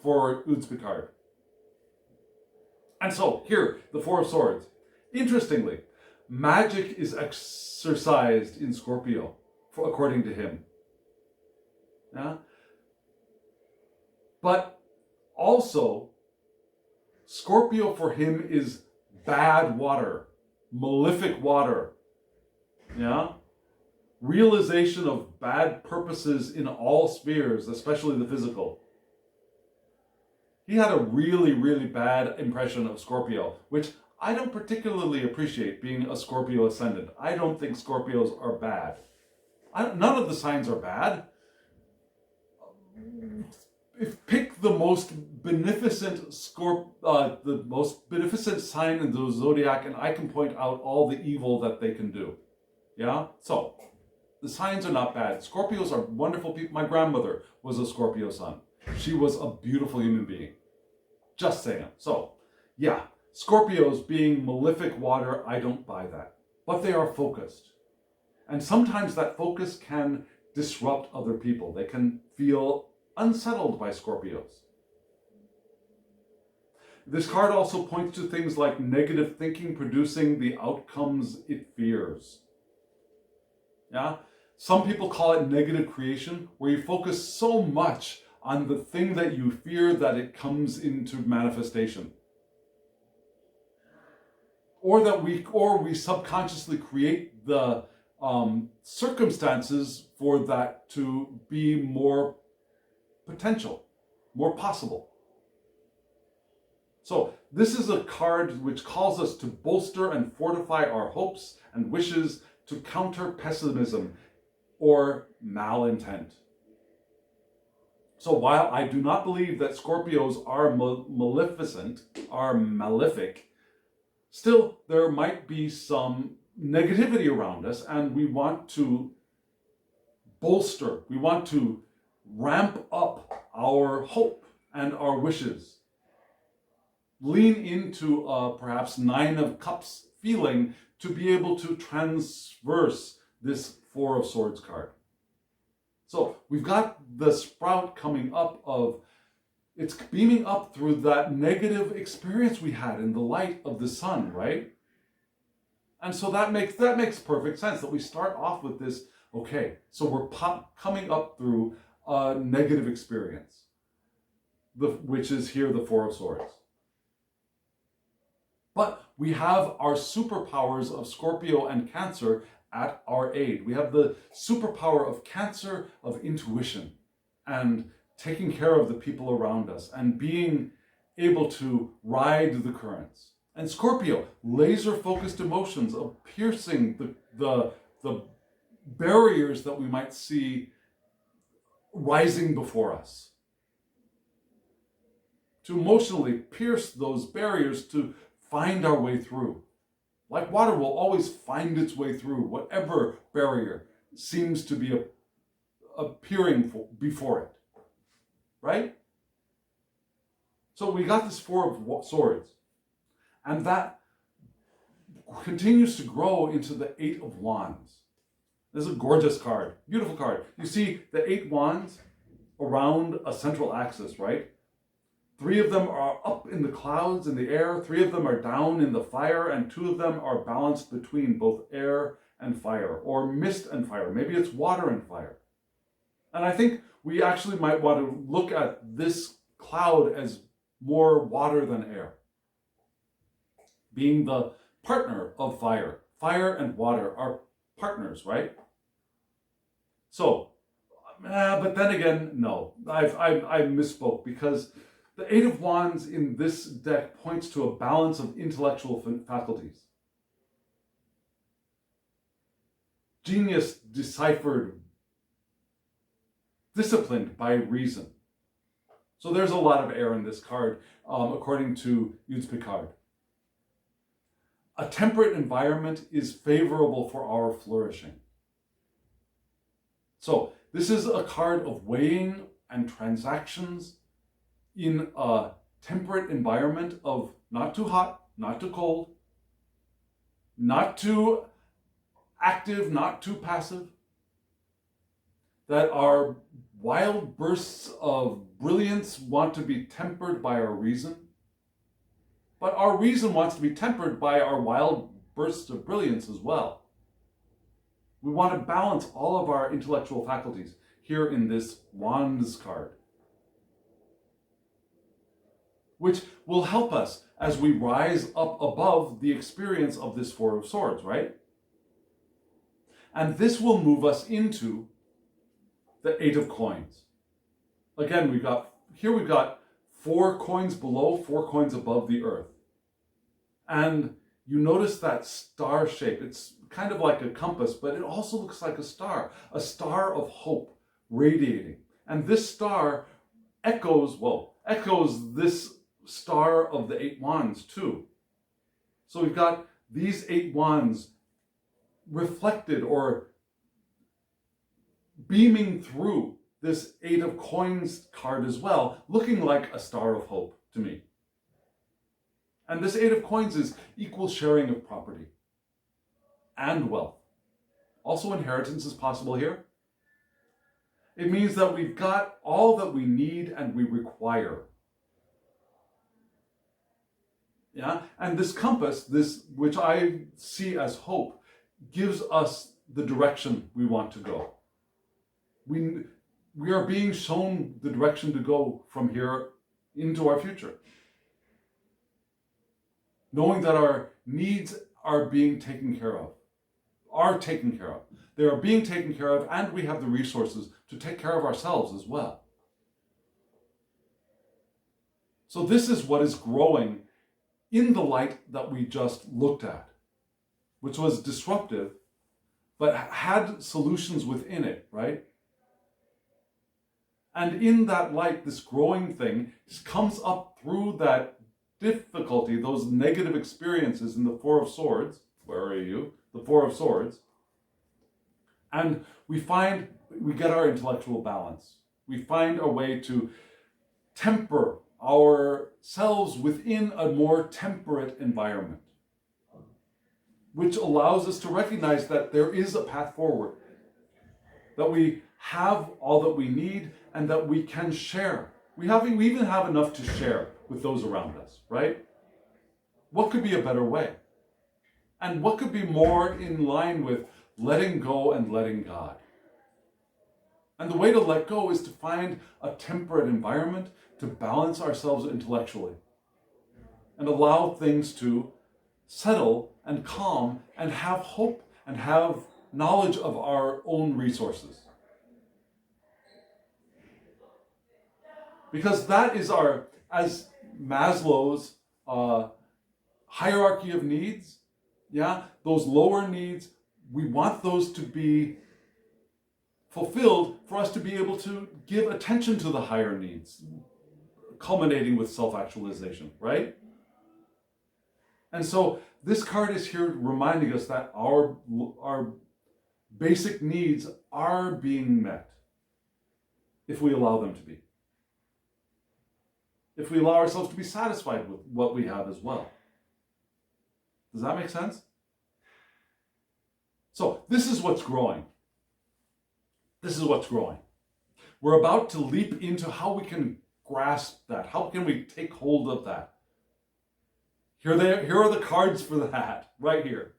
for Eudes Picard. And so, here, the 4 of Swords. Interestingly, magic is exercised in Scorpio, according to him. Yeah? But also, Scorpio for him is bad water, malefic water. Yeah? Realization of bad purposes in all spheres, especially the physical. He had a really, really bad impression of Scorpio, which I don't particularly appreciate, being a Scorpio ascendant. I don't think Scorpios are bad. None of the signs are bad. Pick the most beneficent sign in the zodiac, and I can point out all the evil that they can do. Yeah? So, the signs are not bad. Scorpios are wonderful people. My grandmother was a Scorpio sun. She was a beautiful human being. Just saying. So, yeah, Scorpios being malefic water, I don't buy that. But they are focused. And sometimes that focus can disrupt other people. They can feel unsettled by Scorpios. This card also points to things like negative thinking producing the outcomes it fears. Yeah? Some people call it negative creation, where you focus so much on the thing that you fear that it comes into manifestation. Or we subconsciously create the circumstances for that to be more potential, more possible. So this is a card which calls us to bolster and fortify our hopes and wishes, to counter pessimism or malintent. So while I do not believe that Scorpios are malefic, still there might be some negativity around us, and we want to bolster, we want to ramp up our hope and our wishes. Lean into a perhaps 9 of Cups feeling to be able to transverse this 4 of Swords card. So we've got the sprout coming up of, it's beaming up through that negative experience we had in the light of the sun, right? And so that makes perfect sense that we start off with this, okay, so we're coming up through a negative experience, which is here the 4 of Swords. But we have our superpowers of Scorpio and Cancer at our aid. We have the superpower of Cancer, of intuition, and taking care of the people around us, and being able to ride the currents. And Scorpio, laser-focused emotions of piercing the barriers that we might see rising before us. To emotionally pierce those barriers, to find our way through. Like water will always find its way through whatever barrier seems to be appearing before it. Right? So we got this 4 of Swords. And that continues to grow into the Eight of Wands. This is a gorgeous card, beautiful card. You see the 8 wands around a central axis, right? 3 of them are up in the clouds in the air, 3 of them are down in the fire, and 2 of them are balanced between both air and fire, or mist and fire. Maybe it's water and fire. And I think we actually might want to look at this cloud as more water than air, being the partner of fire. Fire and water are partners, right? So, but then again, no, I misspoke, because the Eight of Wands in this deck points to a balance of intellectual faculties. Genius deciphered, disciplined by reason. So there's a lot of air in this card, according to Eudes Picard. A temperate environment is favorable for our flourishing. So this is a card of weighing and transactions in a temperate environment of not too hot, not too cold, not too active, not too passive, that our wild bursts of brilliance want to be tempered by our reason, but our reason wants to be tempered by our wild bursts of brilliance as well. We want to balance all of our intellectual faculties here in this Wands card, which will help us as we rise up above the experience of this Four of Swords, right? And this will move us into the Eight of Coins. Again, we've got 4 coins below, 4 coins above the earth. And you notice that star shape. It's kind of like a compass, but it also looks like a star of hope radiating. And this star echoes this star of the 8 wands too. So we've got these 8 wands reflected or beaming through this 8 of coins card as well, looking like a star of hope to me. And this 8 of coins is equal sharing of property and wealth. Also, inheritance is possible here. It means that we've got all that we need and we require. Yeah? And this compass, this which I see as hope, gives us the direction we want to go. We are being shown the direction to go from here into our future. Knowing that our needs are being taken care of. They are being taken care of, and we have the resources to take care of ourselves as well. So this is what is growing in the light that we just looked at, which was disruptive, but had solutions within it, right? And in that light, this growing thing comes up through that difficulty, those negative experiences in the Four of Swords. Where are you? The Four of Swords. And we get our intellectual balance. We find a way to temper ourselves within a more temperate environment, which allows us to recognize that there is a path forward, that we have all that we need and that we can share. We even have enough to share with those around us, right? What could be a better way? And what could be more in line with letting go and letting God? And the way to let go is to find a temperate environment to balance ourselves intellectually and allow things to settle and calm and have hope and have knowledge of our own resources. Because that is as Maslow's hierarchy of needs, yeah, those lower needs, we want those to be fulfilled for us to be able to give attention to the higher needs, culminating with self-actualization, right? And so this card is here reminding us that our basic needs are being met if we allow them to be. If we allow ourselves to be satisfied with what we have as well. Does that make sense? So this is what's growing. This is what's growing. We're about to leap into how we can grasp that. How can we take hold of that? Here are the cards for that, right here.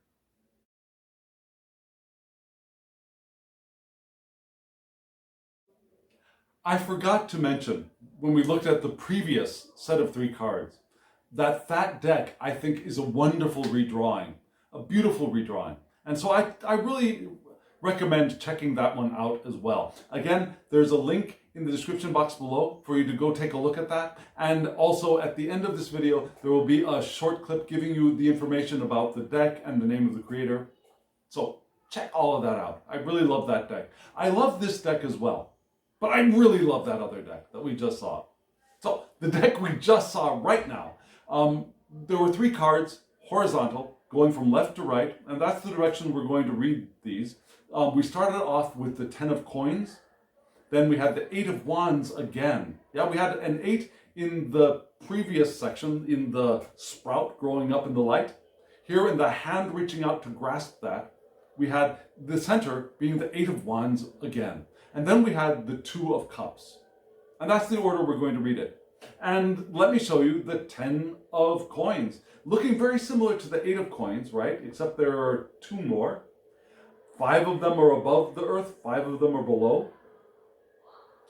I forgot to mention, when we looked at the previous set of 3 cards, that deck, I think, is a wonderful redrawing, a beautiful redrawing. And so I really recommend checking that one out as well. Again, there's a link in the description box below for you to go take a look at that. And also at the end of this video, there will be a short clip giving you the information about the deck and the name of the creator. So check all of that out. I really love that deck. I love this deck as well. But I really love that other deck that we just saw. So the deck we just saw right now, there were 3 cards, horizontal, going from left to right, and that's the direction we're going to read these. We started off with the 10 of coins, then we had the 8 of wands again. Yeah, we had an 8 in the previous section, in the sprout growing up in the light. Here in the hand reaching out to grasp that, we had the center being the 8 of wands again. And then we had the 2 of cups. And that's the order we're going to read it. And let me show you the 10 of coins. Looking very similar to the 8 of coins, right? Except there are 2 more. 5 of them are above the earth, 5 of them are below.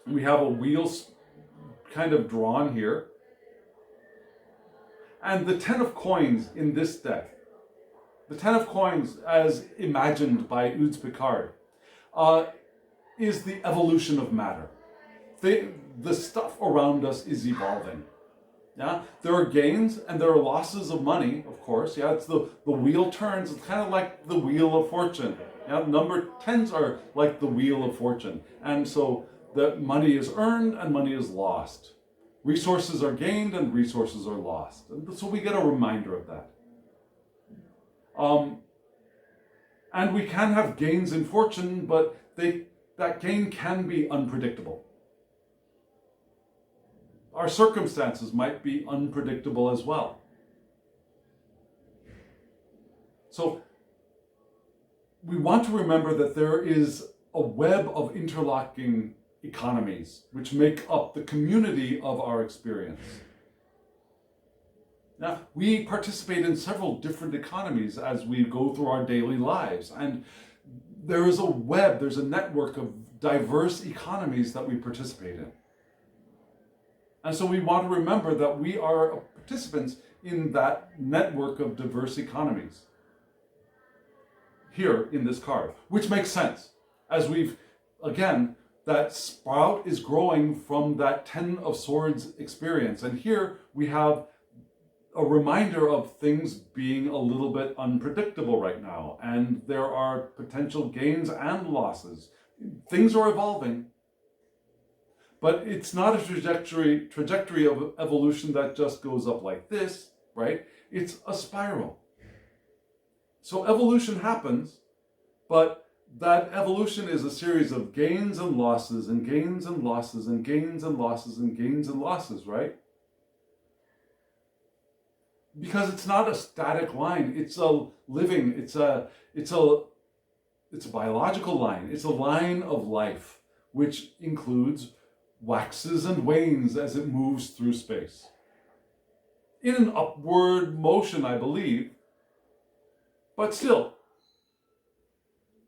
We have a wheel kind of drawn here. And the 10 of coins in this deck, the 10 of coins as imagined by Uds Picard, is the evolution of matter. The stuff around us is evolving. Yeah, there are gains and there are losses of money, of course. Yeah, it's the wheel turns. It's kind of like the wheel of fortune. Yeah, number 10s are like the wheel of fortune. And so the money is earned and money is lost. Resources are gained and resources are lost. And so we get a reminder of that. And we can have gains in fortune, but that gain can be unpredictable. Our circumstances might be unpredictable as well. So we want to remember that there is a web of interlocking economies which make up the community of our experience. Now, we participate in several different economies as we go through our daily lives, and there is a web, there's a network of diverse economies that we participate in. And so we want to remember that we are participants in that network of diverse economies here in this card, which makes sense. As again, that sprout is growing from that 10 of swords experience. And here we have a reminder of things being a little bit unpredictable right now. And there are potential gains and losses. Things are evolving. But it's not a trajectory of evolution that just goes up like this, right? It's a spiral. So evolution happens, but that evolution is a series of gains and losses and gains and losses and gains and losses and gains and losses, right? Because it's not a static line. It's a living, it's a biological line. It's a line of life, which includes waxes and wanes as it moves through space. In an upward motion, I believe, but still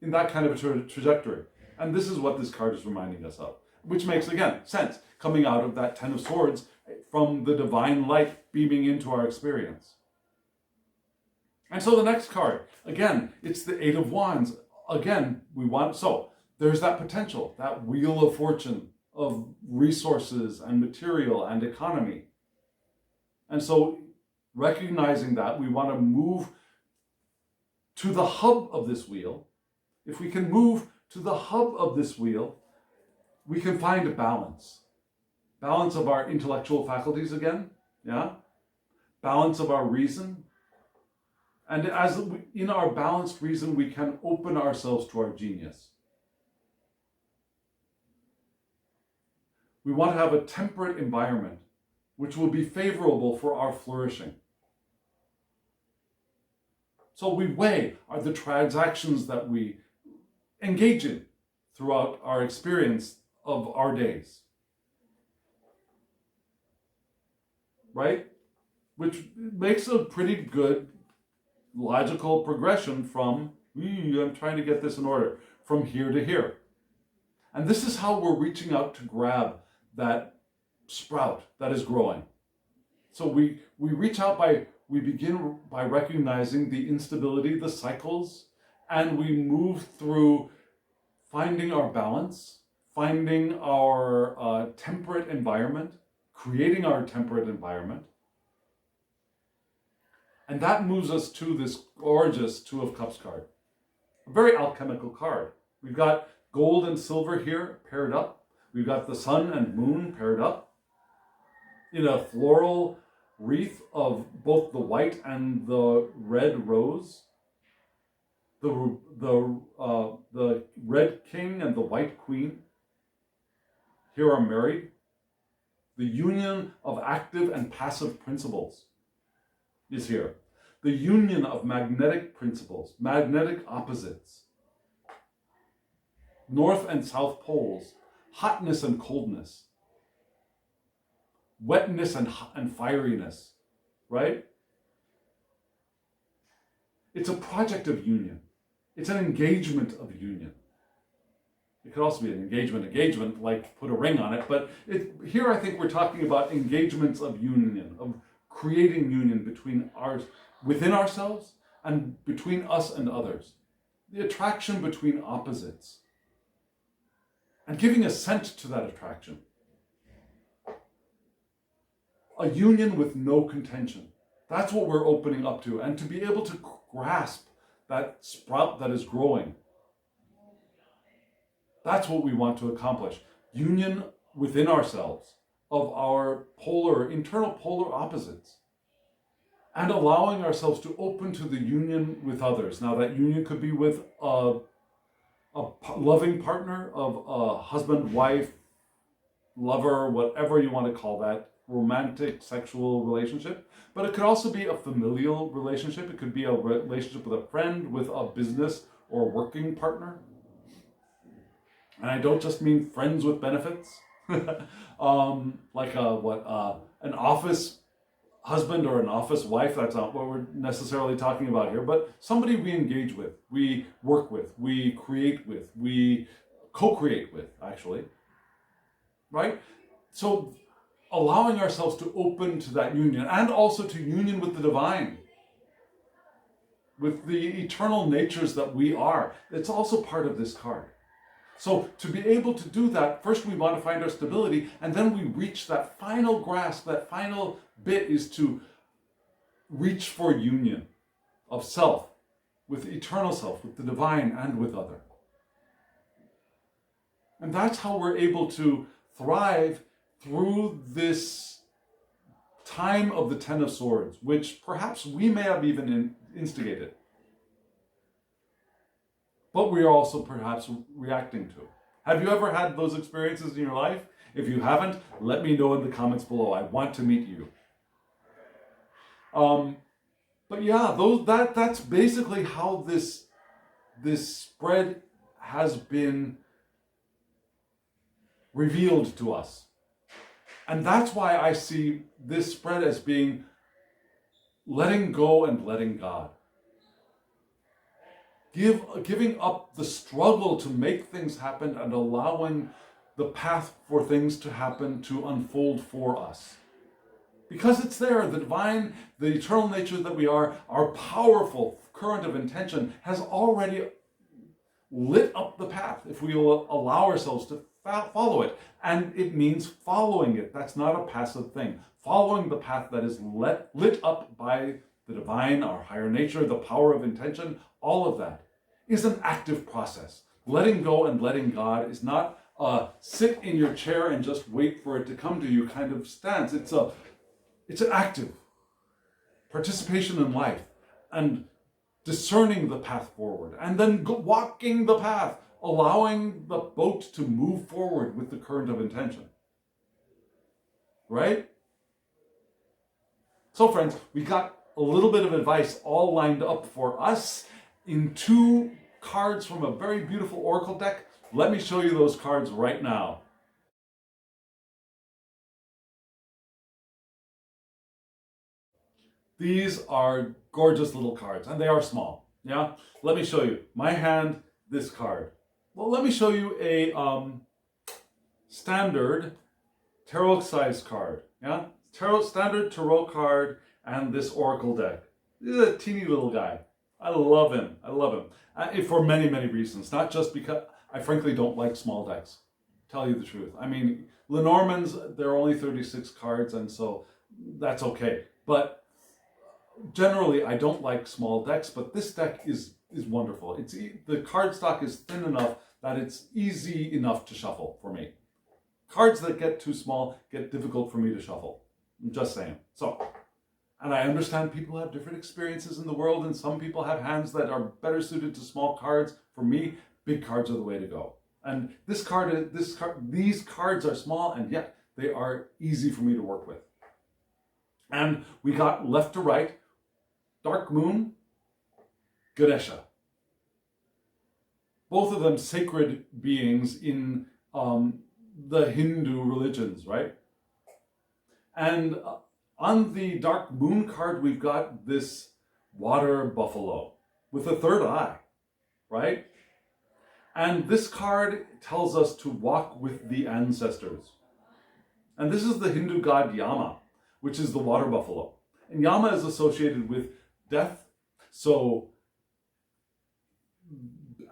in that kind of a trajectory. And this is what this card is reminding us of, which makes, again, sense, coming out of that 10 of swords from the divine light beaming into our experience. And so the next card, again, it's the 8 of wands. Again, so there's that potential, that wheel of fortune, of resources and material and economy. And so recognizing that, we want to move to the hub of this wheel. If we can move to the hub of this wheel, we can find a balance. Balance of our intellectual faculties again, yeah? Balance of our reason. And in our balanced reason, we can open ourselves to our genius. We want to have a temperate environment which will be favorable for our flourishing. So we weigh are the transactions that we engage in throughout our experience of our days. Right? Which makes a pretty good logical progression from, I'm trying to get this in order, from here to here. And this is how we're reaching out to grab that sprout that is growing. So we reach out we begin by recognizing the instability, the cycles, and we move through finding our balance, finding our temperate environment, creating our temperate environment. And that moves us to this gorgeous Two of Cups card. A very alchemical card. We've got gold and silver here paired up. We've got the sun and moon paired up in a floral wreath of both the white and the red rose. The red king and the white queen here are married. The union of active and passive principles is here. The union of magnetic principles, magnetic opposites, north and south poles, hotness and coldness, wetness and fieriness, right? It's a project of union. It's an engagement of union. It could also be an engagement, like put a ring on it, but here I think we're talking about engagements of union, of creating union within ourselves and between us and others. The attraction between opposites. And giving assent to that attraction. A union with no contention. That's what we're opening up to. And to be able to grasp that sprout that is growing. That's what we want to accomplish. Union within ourselves of our internal polar opposites. And allowing ourselves to open to the union with others. Now that union could be with a loving partner, of a husband, wife, lover, whatever you want to call that, romantic, sexual relationship. But it could also be a familial relationship. It could be a relationship with a friend, with a business or working partner. And I don't just mean friends with benefits, like an office husband or an office wife. That's not what we're necessarily talking about here, but somebody we engage with, we work with, we create with, we co-create with, actually, right? So allowing ourselves to open to that union, and also to union with the divine, with the eternal natures that we are. It's also part of this card. So to be able to do that, first we want to find our stability, and then we reach that final grasp, that final bit is to reach for union of self, with eternal self, with the divine, and with other. And that's how we're able to thrive through this time of the Ten of Swords, which perhaps we may have even instigated, but we are also perhaps reacting to. Have you ever had those experiences in your life? If you haven't, let me know in the comments below. I want to meet you. But yeah, that's basically how this spread has been revealed to us. And that's why I see this spread as being letting go and letting God. Giving up the struggle to make things happen and allowing the path for things to happen, to unfold for us. Because it's there, the divine, the eternal nature that we are, our powerful current of intention has already lit up the path if we will allow ourselves to follow it. And it means following it. That's not a passive thing. Following the path that is lit up by the divine, our higher nature, the power of intention, all of that is an active process. Letting go and letting God is not a sit in your chair and just wait for it to come to you kind of stance. It's an active participation in life and discerning the path forward, and then walking the path, allowing the boat to move forward with the current of intention. Right? So friends, we got a little bit of advice all lined up for us in 2 cards from a very beautiful oracle deck. Let me show you those cards right now. These are gorgeous little cards, and they are small. Yeah, let me show you. My hand, this card. Well, let me show you a standard tarot size card. Yeah, standard tarot card, and this oracle deck. This is a teeny little guy. I love him. I love him for many, many reasons. Not just because I frankly don't like small decks. Tell you the truth. I mean, Lenormand's, there are only 36 cards, and so that's okay. But generally, I don't like small decks, but this deck is wonderful. The card stock is thin enough that it's easy enough to shuffle for me. Cards that get too small get difficult for me to shuffle. I'm just saying. So, and I understand people have different experiences in the world, and some people have hands that are better suited to small cards. For me, big cards are the way to go. And these cards are small, and yet they are easy for me to work with. And we got left to right, Dark Moon, Ganesha. Both of them sacred beings in the Hindu religions, right? And on the Dark Moon card, we've got this water buffalo with a third eye, right? And this card tells us to walk with the ancestors. And this is the Hindu god Yama, which is the water buffalo. And Yama is associated with death. So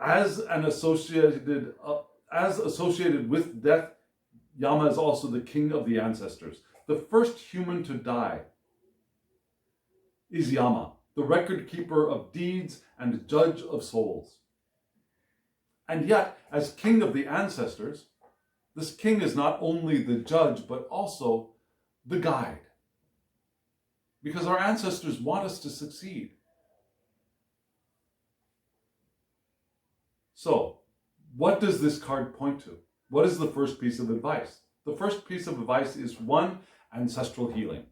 as associated with death, Yama is also the king of the ancestors. The first human to die is Yama, the record keeper of deeds and judge of souls. And yet, as king of the ancestors, this king is not only the judge, but also the guide. Because our ancestors want us to succeed. So, what does this card point to? What is the first piece of advice? The first piece of advice is 1, ancestral healing.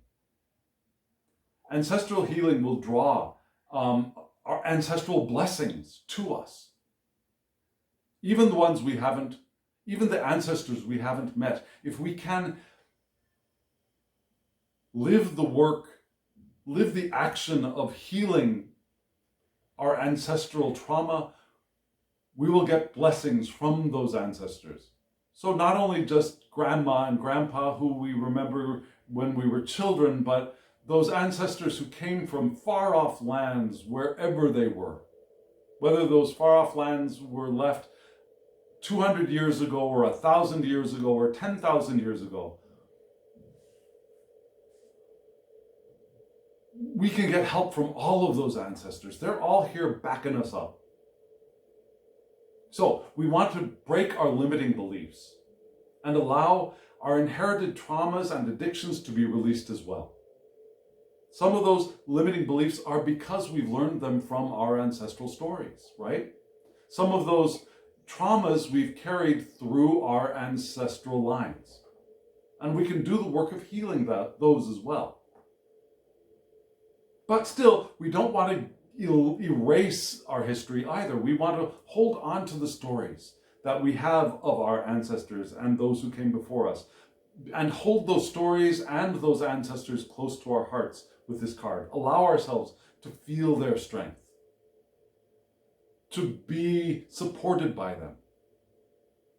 Ancestral healing will draw our ancestral blessings to us. Even the ones we haven't, even the ancestors we haven't met. If we can live the work, live the action of healing our ancestral trauma, we will get blessings from those ancestors. So not only just grandma and grandpa who we remember when we were children, but those ancestors who came from far off lands, wherever they were. Whether those far off lands were left 200 years ago or 1,000 years ago or 10,000 years ago. We can get help from all of those ancestors. They're all here backing us up. So we want to break our limiting beliefs and allow our inherited traumas and addictions to be released as well. Some of those limiting beliefs are because we've learned them from our ancestral stories, right? Some of those traumas we've carried through our ancestral lines. And we can do the work of healing those as well. But still, we don't want to erase our history either. We want to hold on to the stories that we have of our ancestors and those who came before us, and hold those stories and those ancestors close to our hearts with this card. Allow ourselves to feel their strength, to be supported by them,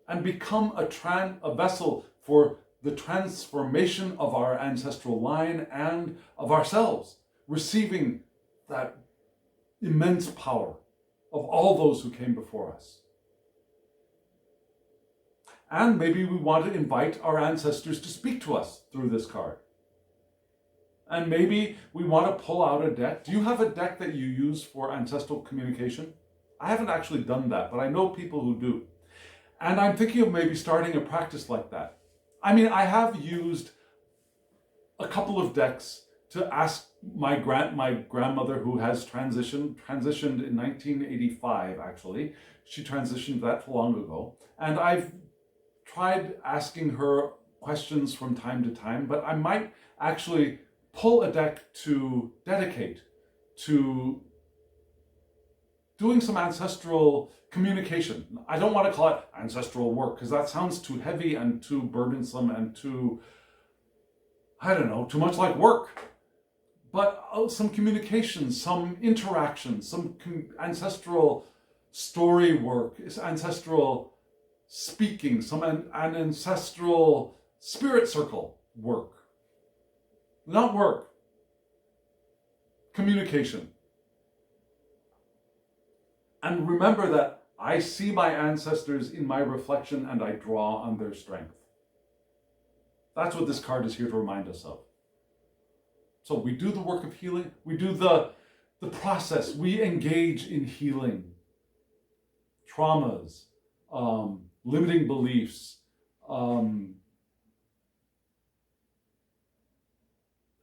and become a vessel for the transformation of our ancestral line and of ourselves, receiving that immense power of all those who came before us. And maybe we want to invite our ancestors to speak to us through this card. And maybe we want to pull out a deck. Do you have a deck that you use for ancestral communication? I haven't actually done that, but I know people who do. And I'm thinking of maybe starting a practice like that. I mean, I have used a couple of decks to ask my grandmother, who has transitioned in 1985, actually. She transitioned that long ago. And I've tried asking her questions from time to time, but I might actually pull a deck to dedicate to doing some ancestral communication. I don't want to call it ancestral work because that sounds too heavy and too burdensome and too, I don't know, too much like work. But some communication, some interaction, some ancestral story work, ancestral speaking, some an ancestral spirit circle work. Not work. Communication. And remember that I see my ancestors in my reflection and I draw on their strength. That's what this card is here to remind us of. So we do the work of healing. We do the process. We engage in healing. Traumas, limiting beliefs,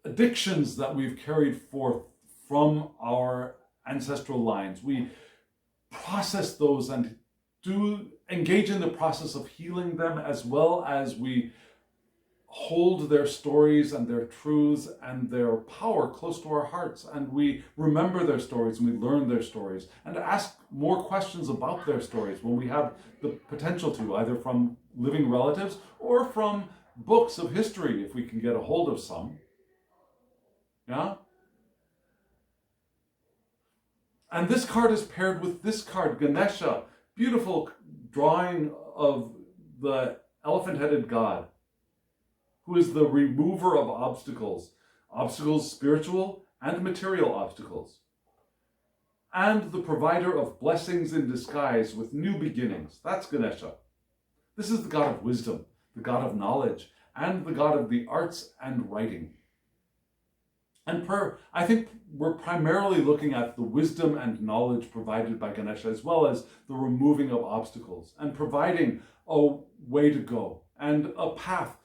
addictions that we've carried forth from our ancestral lines. We process those and do engage in the process of healing them, as well as we hold their stories and their truths and their power close to our hearts, and we remember their stories and we learn their stories and ask more questions about their stories when we have the potential to, either from living relatives or from books of history if we can get a hold of some. Yeah? And this card is paired with this card, Ganesha. Beautiful drawing of the elephant-headed god, who is the remover of obstacles. Obstacles, spiritual and material obstacles. And the provider of blessings in disguise with new beginnings. That's Ganesha. This is the god of wisdom, the god of knowledge, and the god of the arts and writing. And I think we're primarily looking at the wisdom and knowledge provided by Ganesha, as well as the removing of obstacles and providing a way to go and a path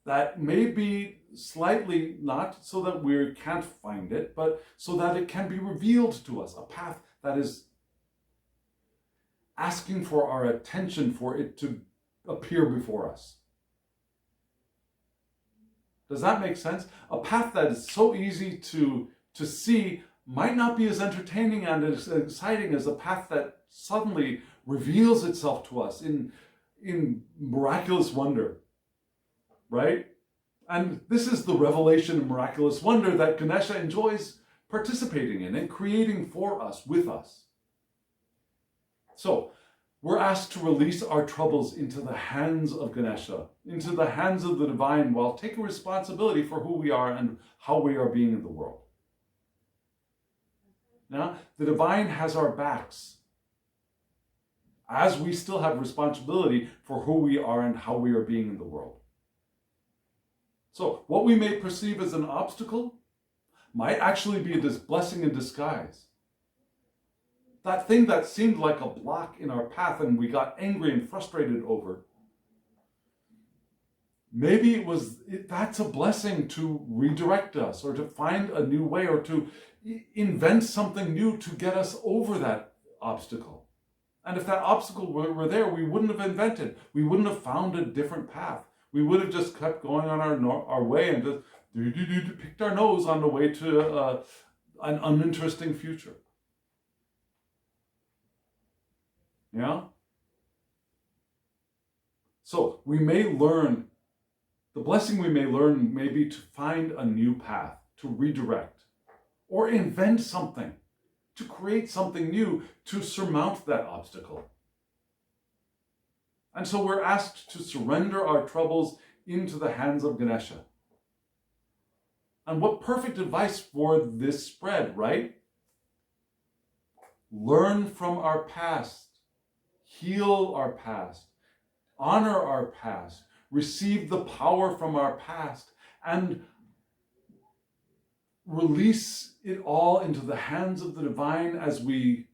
that may be slightly, not so that we can't find it, but so that it can be revealed to us. A path that is asking for our attention, for it to appear before us. Does that make sense? A path that is so easy to see might not be as entertaining and as exciting as a path that suddenly reveals itself to us in miraculous wonder, right? And this is the revelation and miraculous wonder that Ganesha enjoys participating in and creating for us, with us. So, we're asked to release our troubles into the hands of Ganesha, into the hands of the divine, while taking responsibility for who we are and how we are being in the world. Now, the divine has our backs, as we still have responsibility for who we are and how we are being in the world. So, what we may perceive as an obstacle might actually be a blessing in disguise. That thing that seemed like a block in our path and we got angry and frustrated over, maybe that's a blessing to redirect us, or to find a new way, or to invent something new to get us over that obstacle. And if that obstacle were there, we wouldn't have invented. We wouldn't have found a different path. We would have just kept going on our way and just picked our nose on the way to an uninteresting future. Yeah? So we may learn, the blessing we may learn may be to find a new path, to redirect, or invent something, to create something new, to surmount that obstacle. And so we're asked to surrender our troubles into the hands of Ganesha. And what perfect advice for this spread, right? Learn from our past. Heal our past, honor our past, receive the power from our past, and release it all into the hands of the divine as we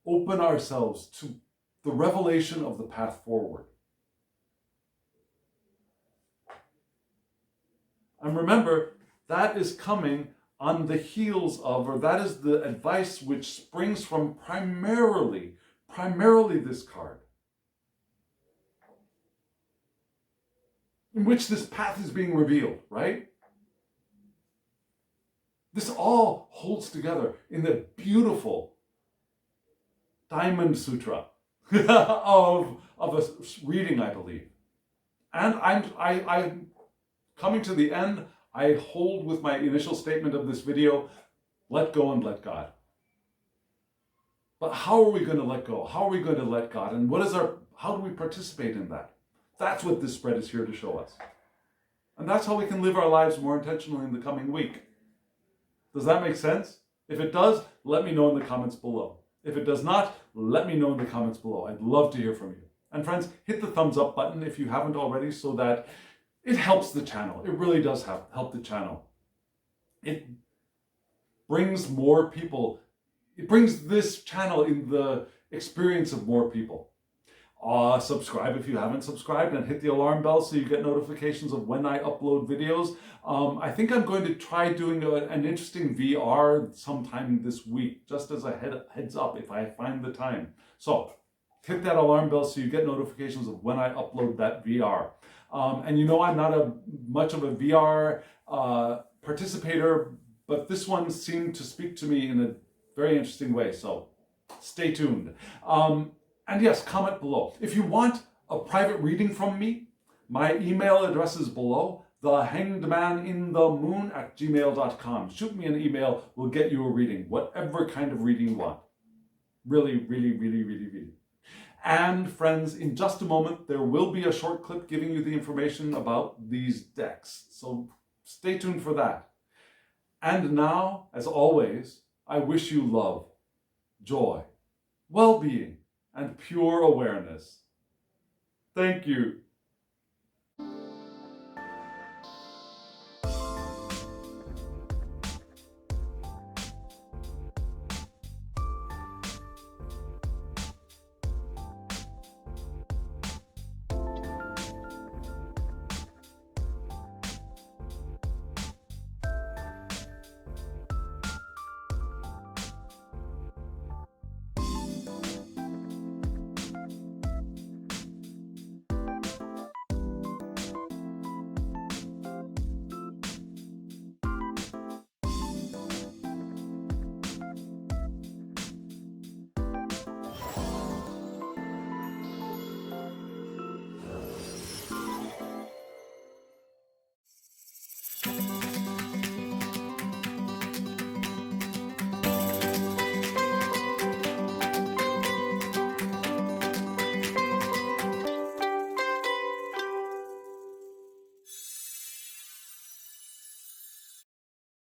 open ourselves to the revelation of the path forward. And remember, that is coming on the heels of, or that is the advice which springs from primarily this card, in which this path is being revealed, right? This all holds together in the beautiful Diamond Sutra of a reading, I believe. And I'm coming to the end. I hold with my initial statement of this video, let go and let God. But how are we going to let go? How are we going to let God? And how do we participate in that? That's what this spread is here to show us. And that's how we can live our lives more intentionally in the coming week. Does that make sense? If it does, let me know in the comments below. If it does not, let me know in the comments below. I'd love to hear from you. And friends, hit the thumbs up button if you haven't already, so that it helps the channel. It really does help the channel. It brings more people. It brings this channel in the experience of more people. Subscribe if you haven't subscribed, and hit the alarm bell so you get notifications of when I upload videos. I think I'm going to try doing an interesting VR sometime this week, just as a heads up if I find the time. So hit that alarm bell so you get notifications of when I upload that VR. And you know I'm not much of a VR participator, but this one seemed to speak to me in a very interesting way, so stay tuned. And yes, comment below. If you want a private reading from me, my email address is below, thehangedmaninthemoon@gmail.com. Shoot me an email, we'll get you a reading, whatever kind of reading you want. Really, really, really, really, really. And friends, in just a moment, there will be a short clip giving you the information about these decks. So stay tuned for that. And now, as always, I wish you love, joy, well-being, and pure awareness. Thank you.